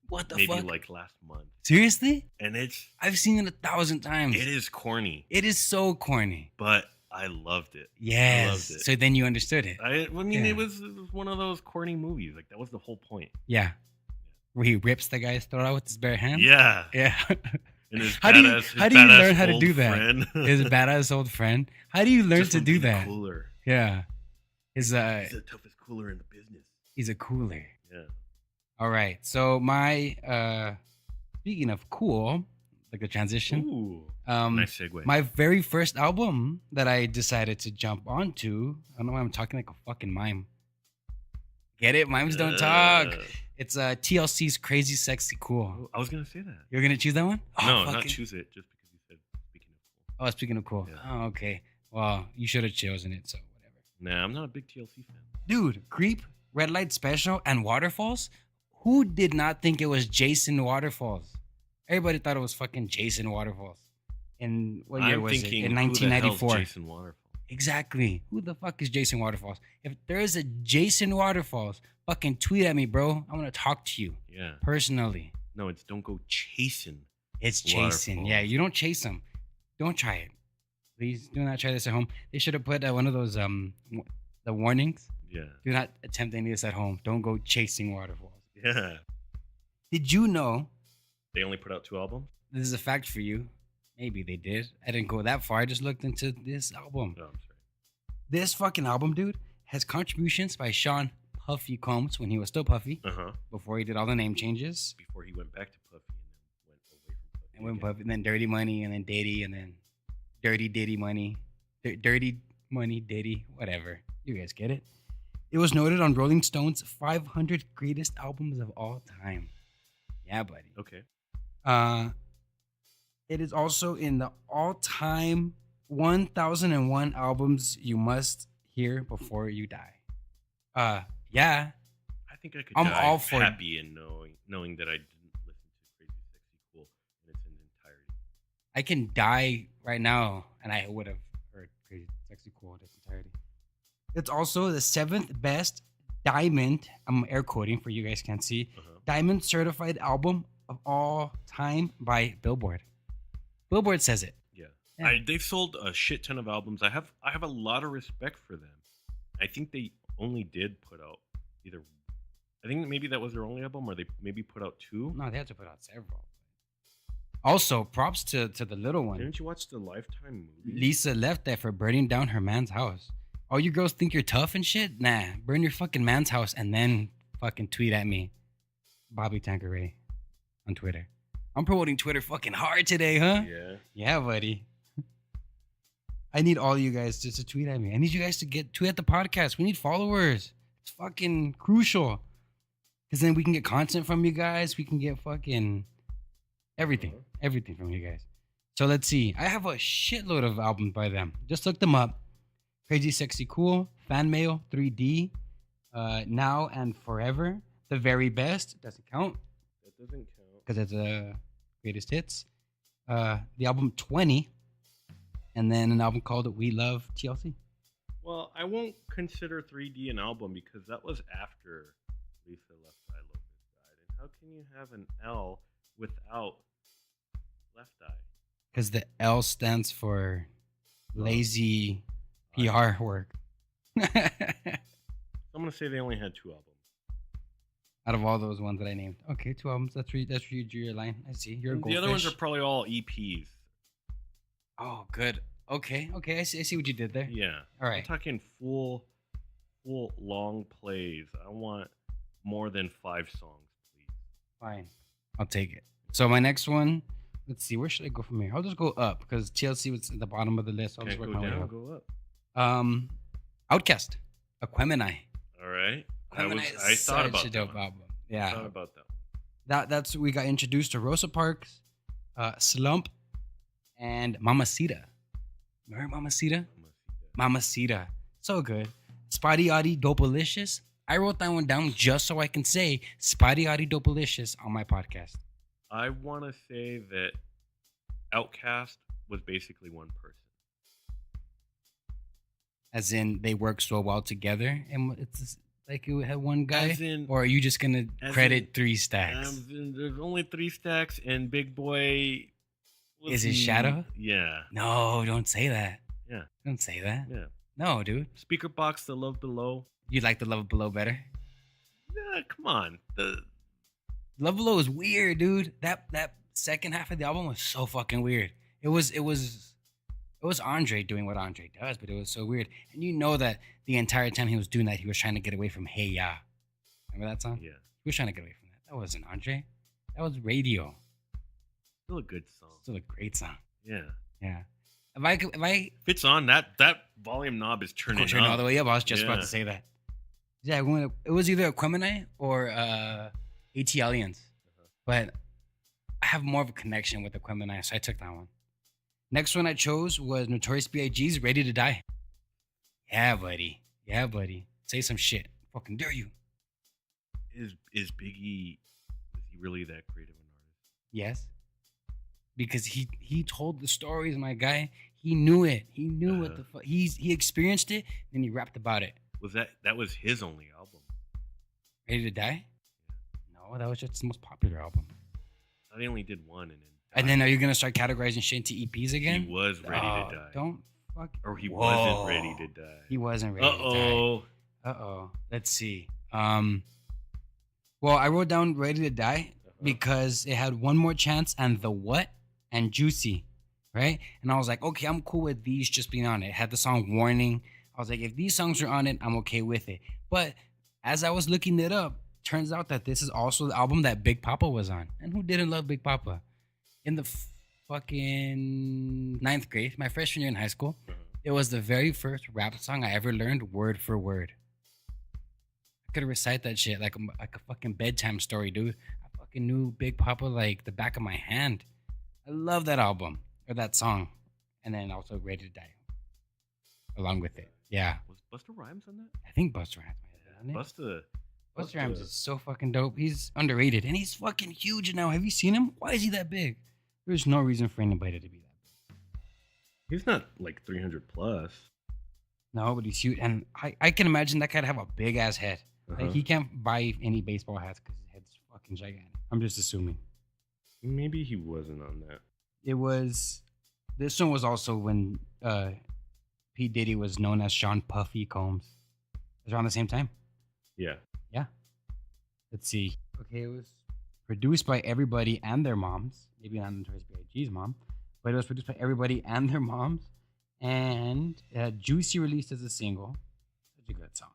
What the maybe fuck? like last month. Seriously? And I've seen it 1,000 times. it is corny, It is so corny. but I loved it. Yes. I loved it. So then you understood it. I mean, Yeah. it was one of those corny movies. Like that was the whole point. Yeah. Where he rips the guy's throat out with his bare hands. Yeah. Yeah. And his How do you badass learn how to old do that? friend. His badass old friend. How do you learn Just to from do being that? Cooler. Yeah. He's the toughest cooler in the business. He's a cooler. Yeah. All right. So my speaking of cool, like the transition. Ooh. Um Nice segue. my very first album that I decided to jump onto. I don't know why I'm talking like a fucking mime. Get it? Mimes don't talk. It's TLC's Crazy Sexy Cool. I was gonna say that. You're gonna choose that one? No, not fucking- choose it. Just because you said speaking of cool. Oh, speaking of cool. Yeah. Oh, okay. Well, you should have chosen it, so whatever. Nah, I'm not a big TLC fan. Dude, Creep, Red Light Special, and Waterfalls? Who did not think it was Jason Waterfalls? Everybody thought it was fucking Jason Waterfalls. In what year I'm was it? thinking, In who the hell's 1994. Jason Waterfall. Exactly. Who the fuck is Jason Waterfalls? If there is a Jason Waterfalls, fucking tweet at me, bro. I want to talk to you Yeah. personally. No, it's don't go chasing. It's chasing. Waterfalls. Yeah, you don't chase them. Don't try it. Please do not try this at home. They should have put one of those the warnings. Yeah. Do not attempt any of this at home. Don't go chasing waterfalls. Yeah. Did you know? They only put out 2 albums? This is a fact for you. Maybe they did. I didn't go that far. I just looked into this album. No, I'm sorry. This fucking album, dude, has contributions by Sean Puffy Combs when he was still Puffy, Uh-huh. before he did all the name changes. Before he went back to Puffy and then went away from Puffy. And when again. Puffy, and then Dirty Money, and then Diddy, and then Dirty Diddy Money. Dirty Money, Diddy, whatever. You guys get it? It was noted on Rolling Stone's 500 greatest albums of all time. Yeah, buddy. Okay. It is also in the all-time 1001 albums you must hear before you die. Yeah. I think I could I'm die all for- happy in knowing that I didn't listen to Crazy Sexy Cool in its entirety. I can die right now, and I would have heard Crazy Sexy Cool in its entirety. It's also the 7th best diamond, I'm air quoting for you guys can't see, Uh-huh. diamond certified album of all time by Billboard. Billboard says it. Yeah. Yeah. They've sold a shit ton of albums. I have a lot of respect for them. I think they only did put out either. I think maybe that was their only album, or they maybe put out 2. No, they have to put out several. Also, props to the little one. Didn't you watch the Lifetime movie? Lisa left that for burning down her man's house. All you girls think you're tough and shit? Nah, burn your fucking man's house and then fucking tweet at me. Bobby Tanqueray on Twitter. I'm promoting Twitter fucking hard today, huh? Yeah. Yeah, buddy. I need all you guys just to tweet at me. I need you guys to tweet at the podcast. We need followers. It's fucking crucial. Because then we can get content from you guys. We can get fucking everything. Everything from you guys. So let's see. I have a shitload of albums by them. Just look them up. Crazy Sexy Cool, Fan Mail, 3D, Now and Forever, The Very Best. Doesn't count. That doesn't count. Because it's greatest hits. The album 20, and then an album called We Love TLC. Well, I won't consider 3D an album because that was after Lisa Left Eye Lopez died. And how can you have an L without Left Eye? Because the L stands for lazy PR work. I'm gonna say they only had 2 albums. Out of all those ones that I named. Okay, 2 albums. That's where you drew your line. I see. You're a The other ones are goldfish. probably all EPs. Oh, good. Okay. I see what you did there. Yeah. All I'm right. talking full long plays. I want more than 5 songs, please. Fine. I'll take it. So my next one, let's see. Where should I go from here? I'll just go up because TLC was at the bottom of the list. I'll Can't just work go my way down, up. go up. Outcast. Aquemini. All right. Aquemini is I thought such about a that dope one. album. I Yeah. thought about that one. That's we got introduced to Rosa Parks, Slump, and Mamacita. Remember Mamacita? Mamacita. So good. Spotty Oddie Dopalicious. I wrote that one down just so I can say Spotty Oddie Dopalicious on my podcast. I want to say that Outkast was basically one person. As in, they work so well together, and it's like you had one guy, As in- or are you just gonna as credit in- 3 stacks? There's only 3 stacks, and Big Boy Is his shadow? Yeah, No, don't say that. yeah, Don't say that. yeah. No, dude. Speaker Box, The Love Below. You like the Love Below better? Yeah, come on. Love Below is weird, dude. That second half of the album was so fucking weird. It was Andre doing what Andre does, but it was so weird. And you know that the entire time he was doing that, he was trying to get away from Hey Ya. Remember that song? Yeah, He was trying to get away from that. That wasn't Andre. That was Radio. still a good song. Still a great song. Yeah, Yeah. If I fits on that volume knob is turning turn all up. the way up, I was just about Yeah. to say that. Yeah, it was either Aquemini or AT Aliens. But I have more of a connection with Aquemini, so I took that one. Next one I chose was Notorious B.I.G.'s Ready to Die. Yeah, buddy. Yeah, buddy. Say some shit. Fucking dare you. Is Biggie? Is he really that creative an artist? Yes. Because he told the stories, my guy. He knew it. He knew what the fuck. He experienced it, and he rapped about it. Was that was his only album? Ready to Die? No, that was just his most popular album. I think he only did one, and then And then are you gonna start categorizing shit into EPs again? he was ready to die, Don't fuck. or he Whoa. wasn't ready to die. He wasn't ready to die. Uh-oh. Uh-oh. Let's see. Well, I wrote down Ready to Die because it had One More Chance and The What and Juicy, right? And I was like, okay, I'm cool with these just being on it. It had the song Warning. I was like, if these songs are on it, I'm okay with it. But as I was looking it up, turns out that this is also the album that Big Papa was on. And who didn't love Big Papa? In the fucking 9th grade, my freshman year in high school, it was the very first rap song I ever learned word for word. I could recite that shit like a fucking bedtime story, dude. I fucking knew Big Papa like the back of my hand. I love that album or that song, and then also Ready to Die along with it. Yeah, Was Busta Rhymes on that? I think Busta Rhymes might have done it. Busta Busta Rhymes is so fucking dope. He's underrated, and he's fucking huge now. Have you seen him? Why is he that big? There's no reason for anybody to be that big. He's not like 300 plus. No, but he's huge, and I can imagine that guy'd have a big ass head. Like Uh-huh. he can't buy any baseball hats because his head's fucking gigantic. I'm just assuming. Maybe he wasn't on that. It was. This one was also when P. Diddy was known as Sean Puffy Combs. It was around the same time. Yeah. Yeah. Let's see. Okay, it was produced by everybody and their moms. Maybe not Notorious B.I.G.'s mom, but it was produced by everybody and their moms. And Juicy released as a single. Such a good song.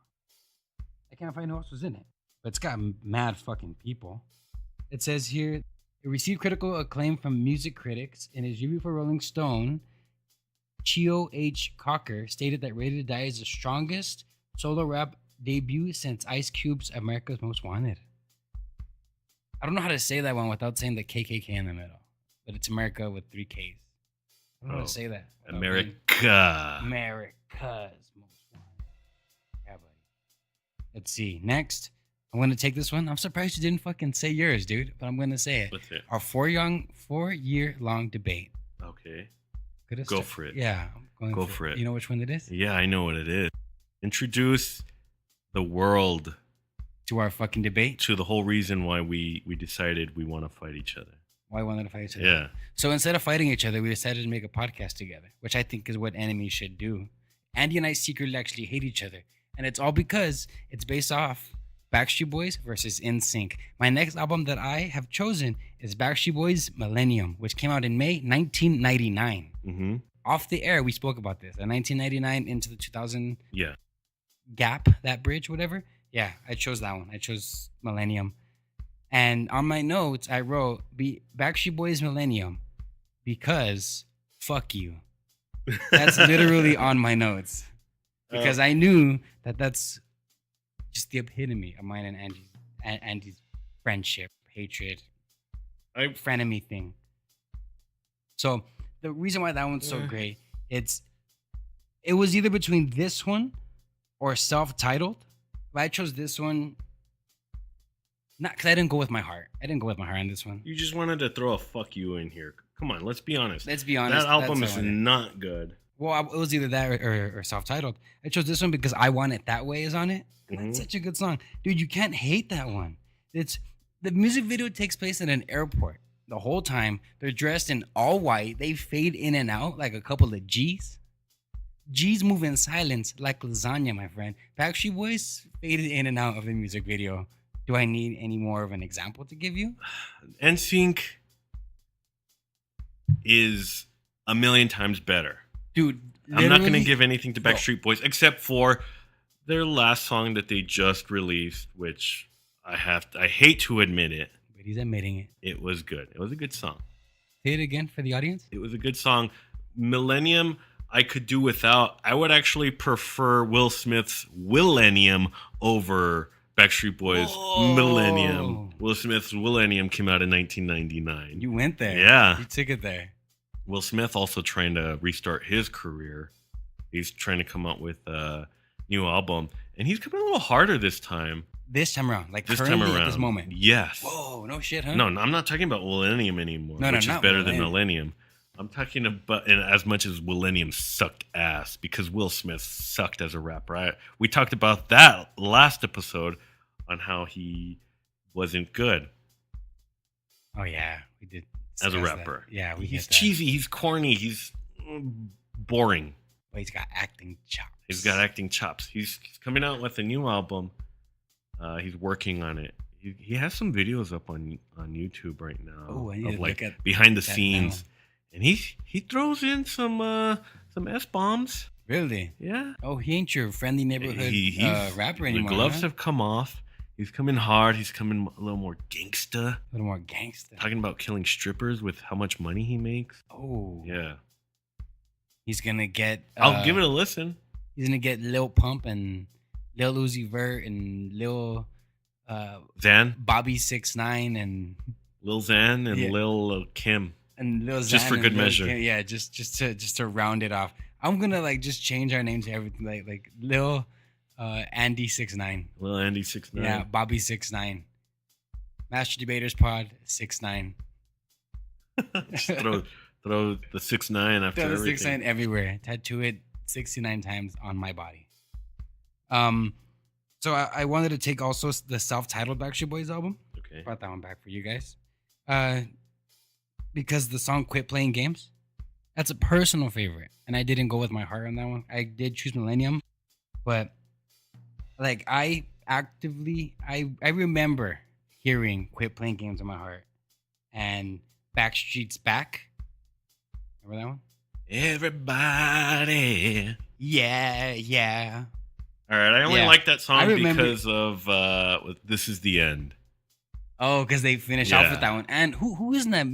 I can't find who else was in it, but it's got mad fucking people. It says here, it received critical acclaim from music critics. In his review for Rolling Stone, Chio H. Cocker stated that Ready to Die is the strongest solo rap debut since Ice Cube's America's Most Wanted. I don't know how to say that one without saying the KKK in the middle, but it's America with 3 Ks. I don't know how to say that. without being America. America's Most Wanted. Yeah, buddy. Let's see. Next, I'm going to take this one. I'm surprised you didn't fucking say yours, dude, but I'm going to say it. What's it? Our 4-year-long debate. Okay. Could Go for it. Yeah. I'm going Go for it. You know which one it is? Yeah, I know what it is. Introduce the world To our fucking debate. to the whole reason why we decided we want to fight each other. Why we wanted to fight each other. Yeah. So instead of fighting each other, we decided to make a podcast together, which I think is what enemies should do. Andy and I secretly actually hate each other. And it's all because it's based off Backstreet Boys versus NSYNC. My next album that I have chosen is Backstreet Boys Millennium, which came out in May 1999. Mm-hmm. Off the air, we spoke about this. In 1999 into the 2000 Yeah. gap, that bridge, whatever. Yeah, I chose that one. I chose Millennium. And on my notes, I wrote Backstreet Boys Millennium because fuck you. That's literally on my notes. Because I knew that that's just the epitome of mine and Andy's friendship, hatred, frenemy thing. So the reason why that one's so great, it was either between this one or self-titled. But I chose this one, not because I didn't go with my heart. I didn't go with my heart on this one. You just wanted to throw a fuck you in here. Come on, let's be honest. Let's be honest. That album is not good. Well, it was either that or self-titled. I chose this one because I Want It That Way is on it. Mm-hmm. That's such a good song. Dude, you can't hate that one. The music video takes place in an airport. The whole time, they're dressed in all white. They fade in and out like a couple of G's. G's move in silence like lasagna, my friend. Backstreet Boys faded in and out of the music video. Do I need any more of an example to give you? NSYNC is a million times better. Dude, I'm not going to give anything to Backstreet Boys except for their last song that they just released, which I hate to admit it. But he's admitting it. It was good. It was a good song. Say it again for the audience. It was a good song. Millennium, I could do without. I would actually prefer Will Smith's Willennium over Backstreet Boys' Millennium. Will Smith's Willennium came out in 1999. You went there. Yeah. You took it there. Will Smith also trying to restart his career. He's trying to come out with a new album. And he's coming a little harder this time. This time around. Like This currently time around. at this moment. Yes. Whoa, no shit, huh? No, I'm not talking about Millennium anymore, which is better than Millennium. I'm talking about, and as much as Millennium sucked ass, because Will Smith sucked as a rapper. We talked about that last episode on how he wasn't good. Oh, yeah. We did. As a rapper. That. Yeah, he's cheesy, he's corny, he's boring. But he's got acting chops. He's coming out with a new album. He's working on it. He has some videos up on YouTube right now. Oh, I need of to like look at behind the scenes. now. And he throws in some S-bombs. Really? Yeah. Oh, he ain't your friendly neighborhood rapper anymore. The gloves have come off. He's coming hard. He's coming a little more gangsta. A little more gangsta. Talking about killing strippers with how much money he makes. Oh. Yeah. He's going to get... I'll give it a listen. He's going to get Lil Pump and Lil Uzi Vert and Lil... Xan. Bobby 6ix9ine and... Lil Xan and Lil Kim. And Lil Xan just for good measure. Kim. Yeah, just to round it off. I'm going to just change our name to everything. Like Lil... Andy 6ix9ine. Little Andy 6ix9ine. Yeah, Bobby 6ix9ine. Master Debaters Pod 6ix9ine. Just throw the 6ix9ine after throw the everything. 6ix9ine everywhere. Tattoo it 69 times on my body. So I wanted to take also the self-titled Backstreet Boys album. Okay. Brought that one back for you guys. Because the song Quit Playing Games, that's a personal favorite. And I didn't go with my heart on that one. I did choose Millennium. But like I remember hearing Quit Playing Games in my heart and Backstreet's Back. Remember that one? Everybody. Yeah. All right, I only like that song because of This Is the End. Oh, because they finish off with that one. And who is in that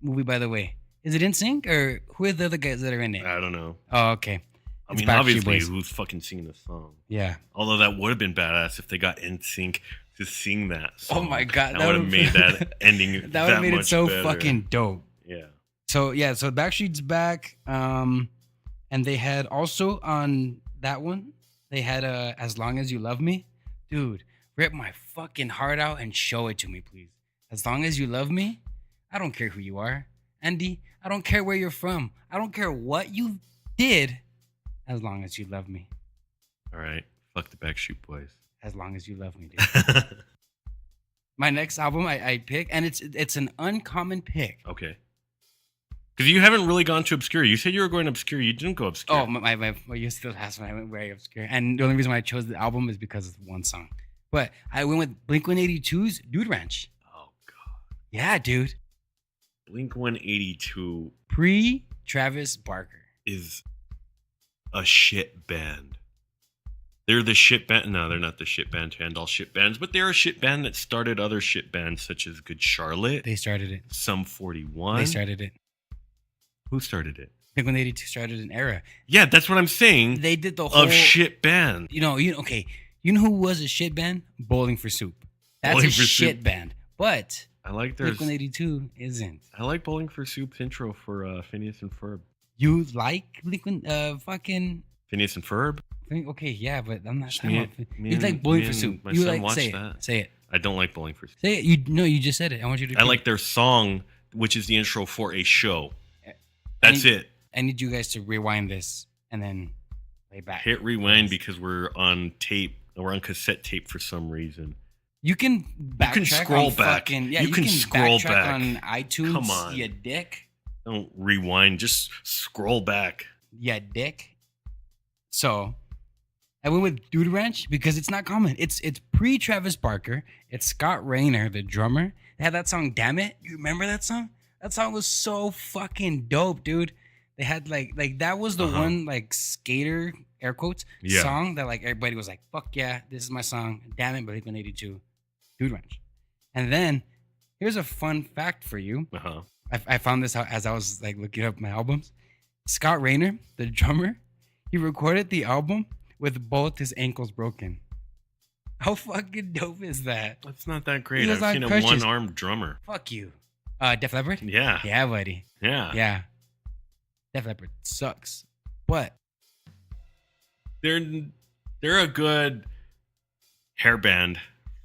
movie, by the way? Is it NSYNC or who are the other guys that are in it? I don't know. Oh, okay. I mean, obviously, who's fucking singing the song? Yeah. Although that would have been badass if they got NSYNC to sing that song. Oh my god, that would have made that ending that would have made it so better. fucking dope. Yeah. So Backstreet's Back, and they had also on that one, they had As Long As You Love Me. Dude, rip my fucking heart out and show it to me, please. As long as you love me, I don't care who you are. Andy, I don't care where you're from. I don't care what you did. As long as you love me. All right. Fuck the Backstreet Boys. As long as you love me, dude. My next album I pick, and it's an uncommon pick. Okay. Because you haven't really gone to obscure. You said you were going obscure. You didn't go obscure. Oh, you still asked when I went very obscure. And the only reason why I chose the album is because of one song. But I went with Blink-182's Dude Ranch. Oh god. Yeah, dude. Blink 182 Pre-Travis Barker. is a shit band. They're the shit band. No, they're not the shit band to end all shit bands, but they're a shit band that started other shit bands such as Good Charlotte. They started it. Sum 41. They started it. Who started it? Blink-182 started an era. Yeah, that's what I'm saying. They did the whole of shit band. Okay. You know who was a shit band? Bowling for Soup. That's Bowling a for shit Soup. band. But I like their. Blink-182 isn't. I like Bowling for Soup's intro for Phineas and Ferb. You like fucking Phineas and Ferb? okay, yeah, but I'm not Just talking me- about me you and- like Bowling me for and Soup. my You son like watched say it. that. Say it. I don't like Bowling for Soup. Say it. You just said it. I want you to I like their song, which is the intro for a show. That's it. I need you guys to rewind this and then play back. Hit rewind because we're on tape. We're on cassette tape for some reason. You can backtrack scroll on back. Fucking, yeah, You can scroll backtrack back. on iTunes. Come on. You dick. Don't rewind. Just scroll back. Yeah, dick. So I went with Dude Ranch because it's not common. It's pre Travis Barker. It's Scott Rayner, the drummer. They had that song, Damn It. You remember that song? That song was so fucking dope, dude. They had like that was the one like skater air quotes song that like everybody was like, fuck yeah, this is my song. Damn it, Blink-182, Dude Ranch. And then here's a fun fact for you. Uh-huh. I found this out as I was like looking up my albums. Scott Rayner, the drummer, he recorded the album with both his ankles broken. How fucking dope is that? That's not that great. He was I've on seen a crutches. one-armed drummer. Fuck you. Def Leppard? Yeah. Yeah, buddy. Yeah. Yeah. Def Leppard sucks. But They're a good hair band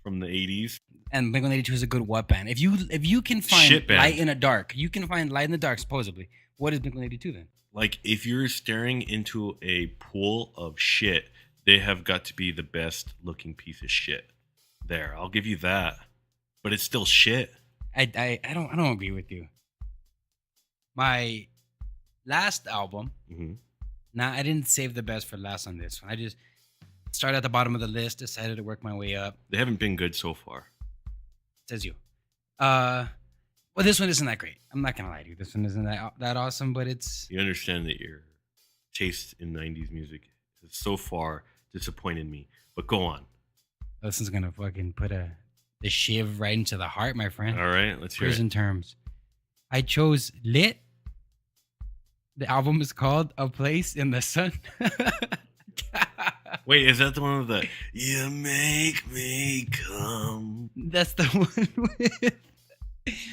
from the 80s. and Blink-182 is a good what band? If you can find Shit band. light in the dark, you can find light in the dark supposedly. What is Blink-182 then? Like, if you're staring into a pool of shit, they have got to be the best looking piece of shit there. I'll give you that. But it's still shit. I don't agree with you. My last album. Mm-hmm. Nah, I didn't save the best for last on this one. I just started at the bottom of the list, decided to work my way up. They haven't been good so far. Says you. Well, this one isn't that great. I'm not gonna lie to you. This one isn't that awesome, but it's You understand that your taste in 90s music has so far disappointed me. But go on. this one's gonna fucking put the shiv right into the heart, my friend. All right, let's hear Prison it. terms. I chose Lit. The album is called A Place in the Sun. Wait, is that the one with the "You make me come"? That's the one with.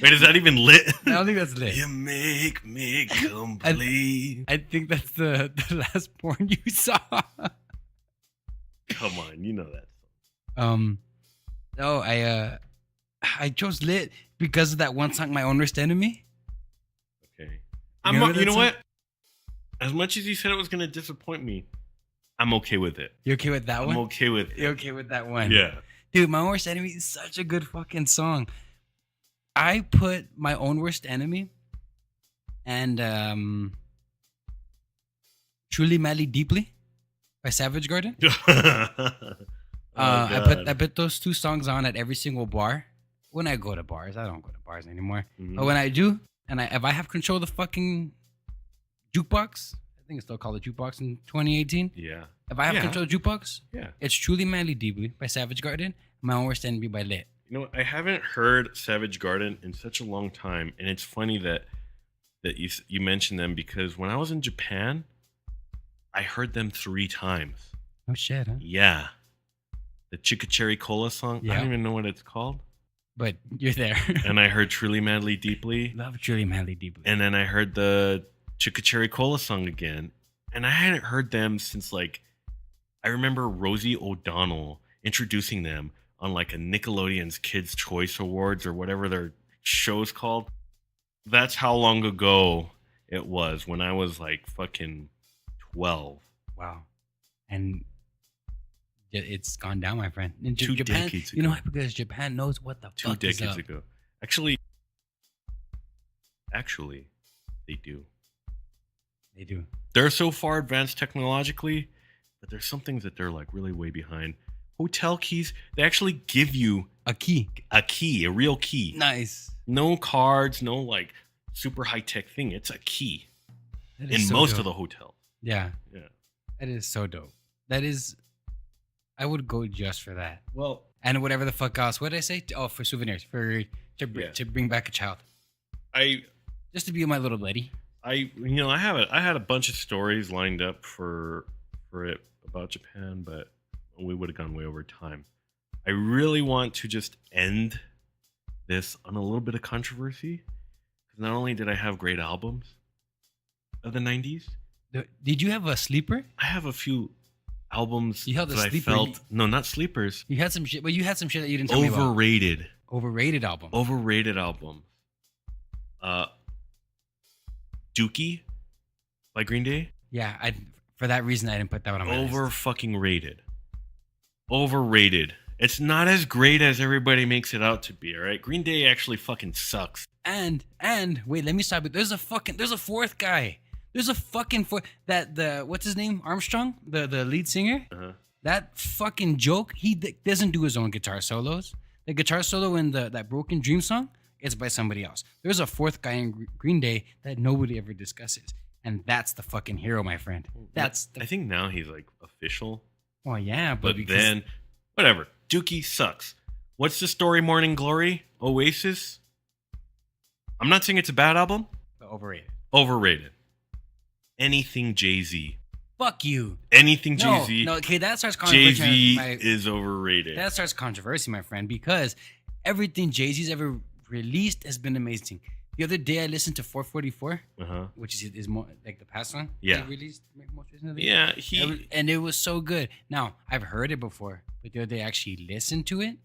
Wait, is that even lit? I don't think that's Lit. You make me complete. I think that's the last porn you saw. Come on, you know that. No, I chose Lit because of that one song, My Own Worst Enemy. Okay. remember You that know song? what? As much as you said it was going to disappoint me, I'm okay with it. You okay with that I'm one? okay with it. You okay with that one? Yeah. Dude, My Own Worst Enemy is such a good fucking song. I put My Own Worst Enemy and Truly Madly Deeply by Savage Garden. Oh, I put those two songs on at every single bar. When I go to bars, I don't go to bars anymore. Mhm. But when I do, and if I have control of the fucking jukebox, I think it's still called a jukebox in 2018. Yeah. If I have Yeah. control of jukebox, Yeah. it's Truly Madly Deeply by Savage Garden, My Own Worst Enemy by Lit. You know, I haven't heard Savage Garden in such a long time, and it's funny that you mentioned them because when I was in Japan, I heard them 3 times. Oh shit, huh? Yeah. The Chicka Cherry Cola song. I Yeah. don't even know what it's called. But you're there. And I heard Truly Madly Deeply. Love Truly Madly Deeply. And then I heard the Chicka Cherry Cola song again. And I hadn't heard them since, like, I remember Rosie O'Donnell introducing them on, like, a Nickelodeon's Kids' Choice Awards or whatever their show's called. That's how long ago it was, when I was, like, fucking 12. Wow. And it's gone down, my friend. In 2 Japan, decades you know, ago. because Japan knows what the 2 fuck is decades up. ago. Actually, they do. They do. They're so far advanced technologically, but there's some things that they're like really way behind. hotel keys. They actually give you A key. a key, a real key. Nice. No cards, no like super high tech thing. It's a key That in is so most dope. of the hotels. Yeah, Yeah. that is so dope. That is, I would go just for that. Well, And whatever the fuck else. What did I say? Oh, for souvenirs. Yeah. To bring back a child. I Just to be my little lady. I had a bunch of stories lined up for it about Japan, but we would have gone way over time. I really want to just end this on a little bit of controversy, because not only did I have great albums of the 90s, Did you have a sleeper? I have a few albums You held a that I sleeper. felt no, not sleepers, You had some shit, but you had some shit that you didn't tell me about. Overrated album. overrated albums. Dookie by Green Day. Yeah, for that reason I didn't put that one on my list. Fucking rated. Overrated. It's not as great as everybody makes it out to be, all right? Green Day actually fucking sucks. And wait, let me stop it. There's a fourth guy. There's a fucking what's his name? Armstrong, the lead singer. Uh-huh. That fucking joke. He doesn't do his own guitar solos. The guitar solo in that Broken Dream song, it's by somebody else. There's a fourth guy in Green Day that nobody ever discusses, and that's the fucking hero, my friend. I think now he's like official. Well, yeah, But then, whatever. Dookie sucks. What's the story? Morning Glory? Oasis? I'm not saying it's a bad album. overrated. Overrated. Anything Jay-Z. Fuck you. Anything Jay-Z. No, okay, that starts controversy. Jay-Z is overrated. That starts controversy, my friend, because everything Jay-Z's ever released has been amazing. The other day, I listened to 444, which is more like the past one. Yeah. He released most recently. Yeah, and it was so good. Now, I've heard it before, but the other day I actually listened to it.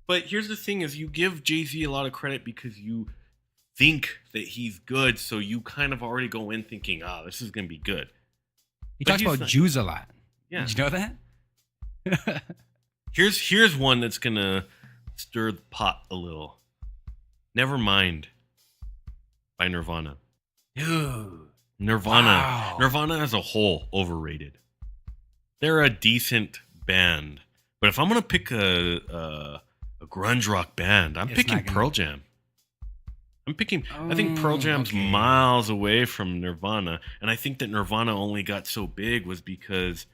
But here's the thing: is you give Jay-Z a lot of credit because you think that he's good, so you kind of already go in thinking, this is gonna be good. He But talks he's about not- Jews a lot. Yeah. Did you know that? Here's one that's gonna stir the pot a little. Nevermind by Nirvana. Dude. Nirvana. Wow. Nirvana as a whole, overrated. They're a decent band. But if I'm gonna pick a grunge rock band, I'm It's picking not gonna Pearl be. Jam. I think Pearl Jam's Okay. miles away from Nirvana. And I think that Nirvana only got so big was because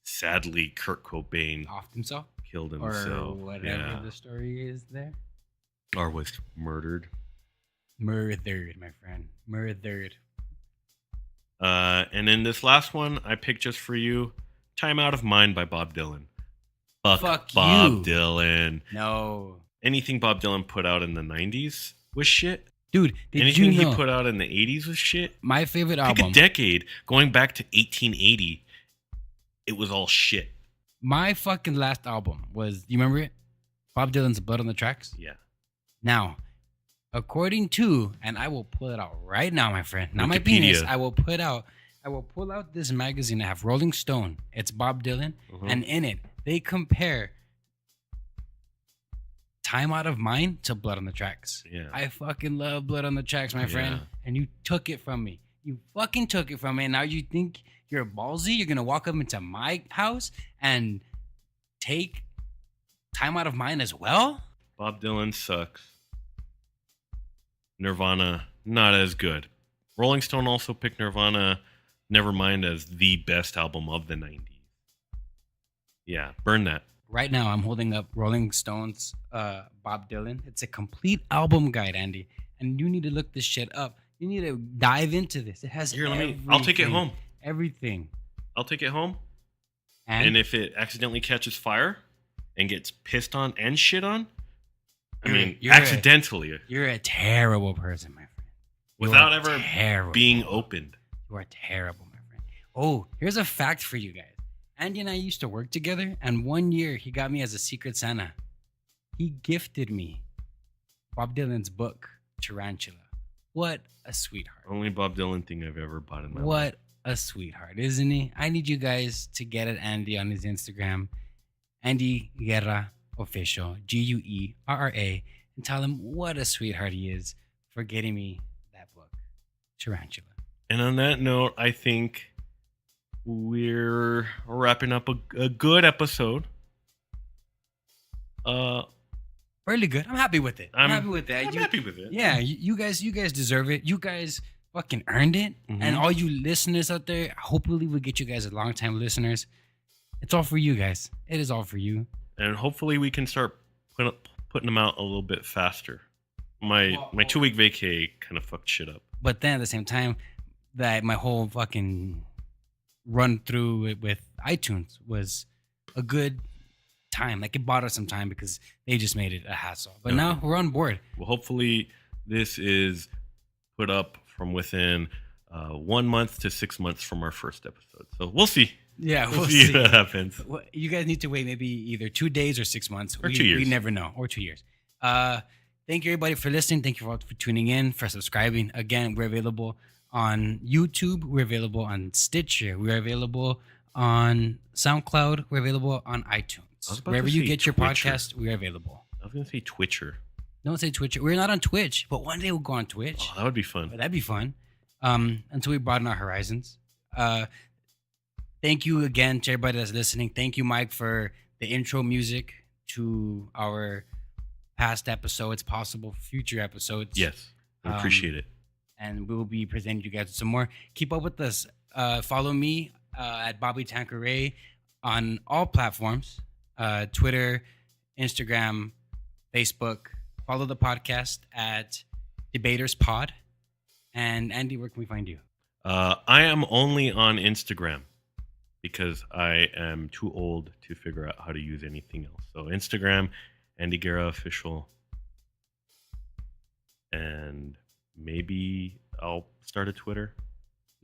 sadly Kurt Cobain Off himself? killed Or himself. whatever the story is there. Or was murdered. Murdered, my friend. Murdered. And in this last one, I picked just for you, Time Out of Mind by Bob Dylan. Fuck Bob you. Dylan. No. Anything Bob Dylan put out in the 90s was shit. Dude, did Anything you know he put out in the 80s was shit. my favorite Pick album? a decade going back to 1880. It was all shit. My fucking last album was, you remember it? Bob Dylan's Blood on the Tracks. Yeah. Now, according to, and I will pull it out right now, my friend. Not my penis. Wikipedia. I will pull out this magazine. I have Rolling Stone. It's Bob Dylan, Mhm. and in it they compare Time Out of Mind to Blood on the Tracks. Yeah. I fucking love Blood on the Tracks, my friend. Yeah. And you took it from me. You fucking took it from me. And now you think you're ballsy? You're gonna walk up into my house and take Time Out of Mind as well? Bob Dylan sucks. Nirvana, not as good. Rolling Stone also picked Nirvana, Nevermind, as the best album of the 90s. Yeah, burn that. Right now, I'm holding up Rolling Stone's Bob Dylan. It's a complete album guide, Andy. And you need to look this shit up. You need to dive into this. It has Here, I'll take it everything. home. Everything. I'll take it home. And, And if it accidentally catches fire and gets pissed on and shit on, I mean, You're accidentally, you're a terrible person, my friend. You without are ever terrible. being opened. You are terrible, my friend. Oh, here's a fact for you guys. Andy and I used to work together, and one year he got me as a Secret Santa. He gifted me Bob Dylan's book, Tarantula. What a sweetheart. Only Bob Dylan thing I've ever bought in my life. What a sweetheart, isn't he? I need you guys to get at Andy on his Instagram, Andy Guerra Official, Guerra, and tell him what a sweetheart he is for getting me that book, Tarantula. And on that note, I think we're wrapping up a good episode Really good. I'm happy with it. I'm happy with that. I'm happy with it. Yeah, you guys deserve it. You guys fucking earned it. And all you listeners out there, hopefully we get you guys as long-time listeners. It's all for you guys. It is all for you. And hopefully we can start putting them out a little bit faster. My 2-week vacay kind of fucked shit up. But then at the same time, that my whole fucking run through it with iTunes was a good time. Like it bought us some time because they just made it a hassle. But now we're on board. Well, hopefully this is put up from within 1 month to 6 months from our first episode. So we'll see. Yeah, we'll see what happens. Well, you guys need to wait maybe either 2 days or 6 months. Or 2 years. We never know. Or 2 years. Thank you, everybody, for listening. Thank you for tuning in, for subscribing. Again, we're available on YouTube. We're available on Stitcher. We're available on SoundCloud. We're available on iTunes. Wherever you get your podcast, we're available. I was going to say Twitcher. Don't say Twitcher. We're not on Twitch, but one day we'll go on Twitch. Oh, that would be fun. That'd be fun. Until we broaden our horizons. Thank you again to everybody that's listening. Thank you, Mike, for the intro music to our past episodes, possible future episodes. Yes, I appreciate it. And we will be presenting you guys with some more. Keep up with us. Follow me at Bobby Tanqueray on all platforms, Twitter, Instagram, Facebook. Follow the podcast at Debaters Pod. And Andy, where can we find you? I am only on Instagram because I am too old to figure out how to use anything else. So Instagram, Andy Guerra Official. And maybe I'll start a Twitter.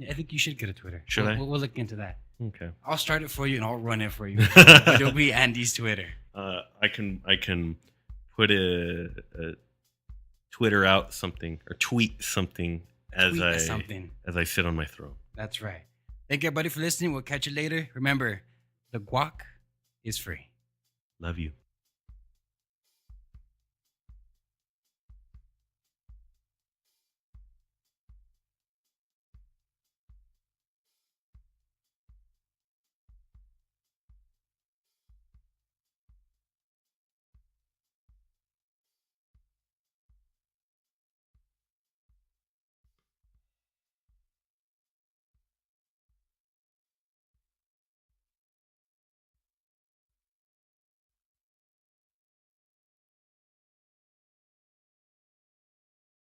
I think you should get a Twitter. Should I? We'll look into that. Okay. I'll start it for you and I'll run it for you. It'll be Andy's Twitter. I can put a Twitter out something or tweet something as I sit on my throne. That's right. Thank you, everybody, for listening. We'll catch you later. Remember, the guac is free. Love you.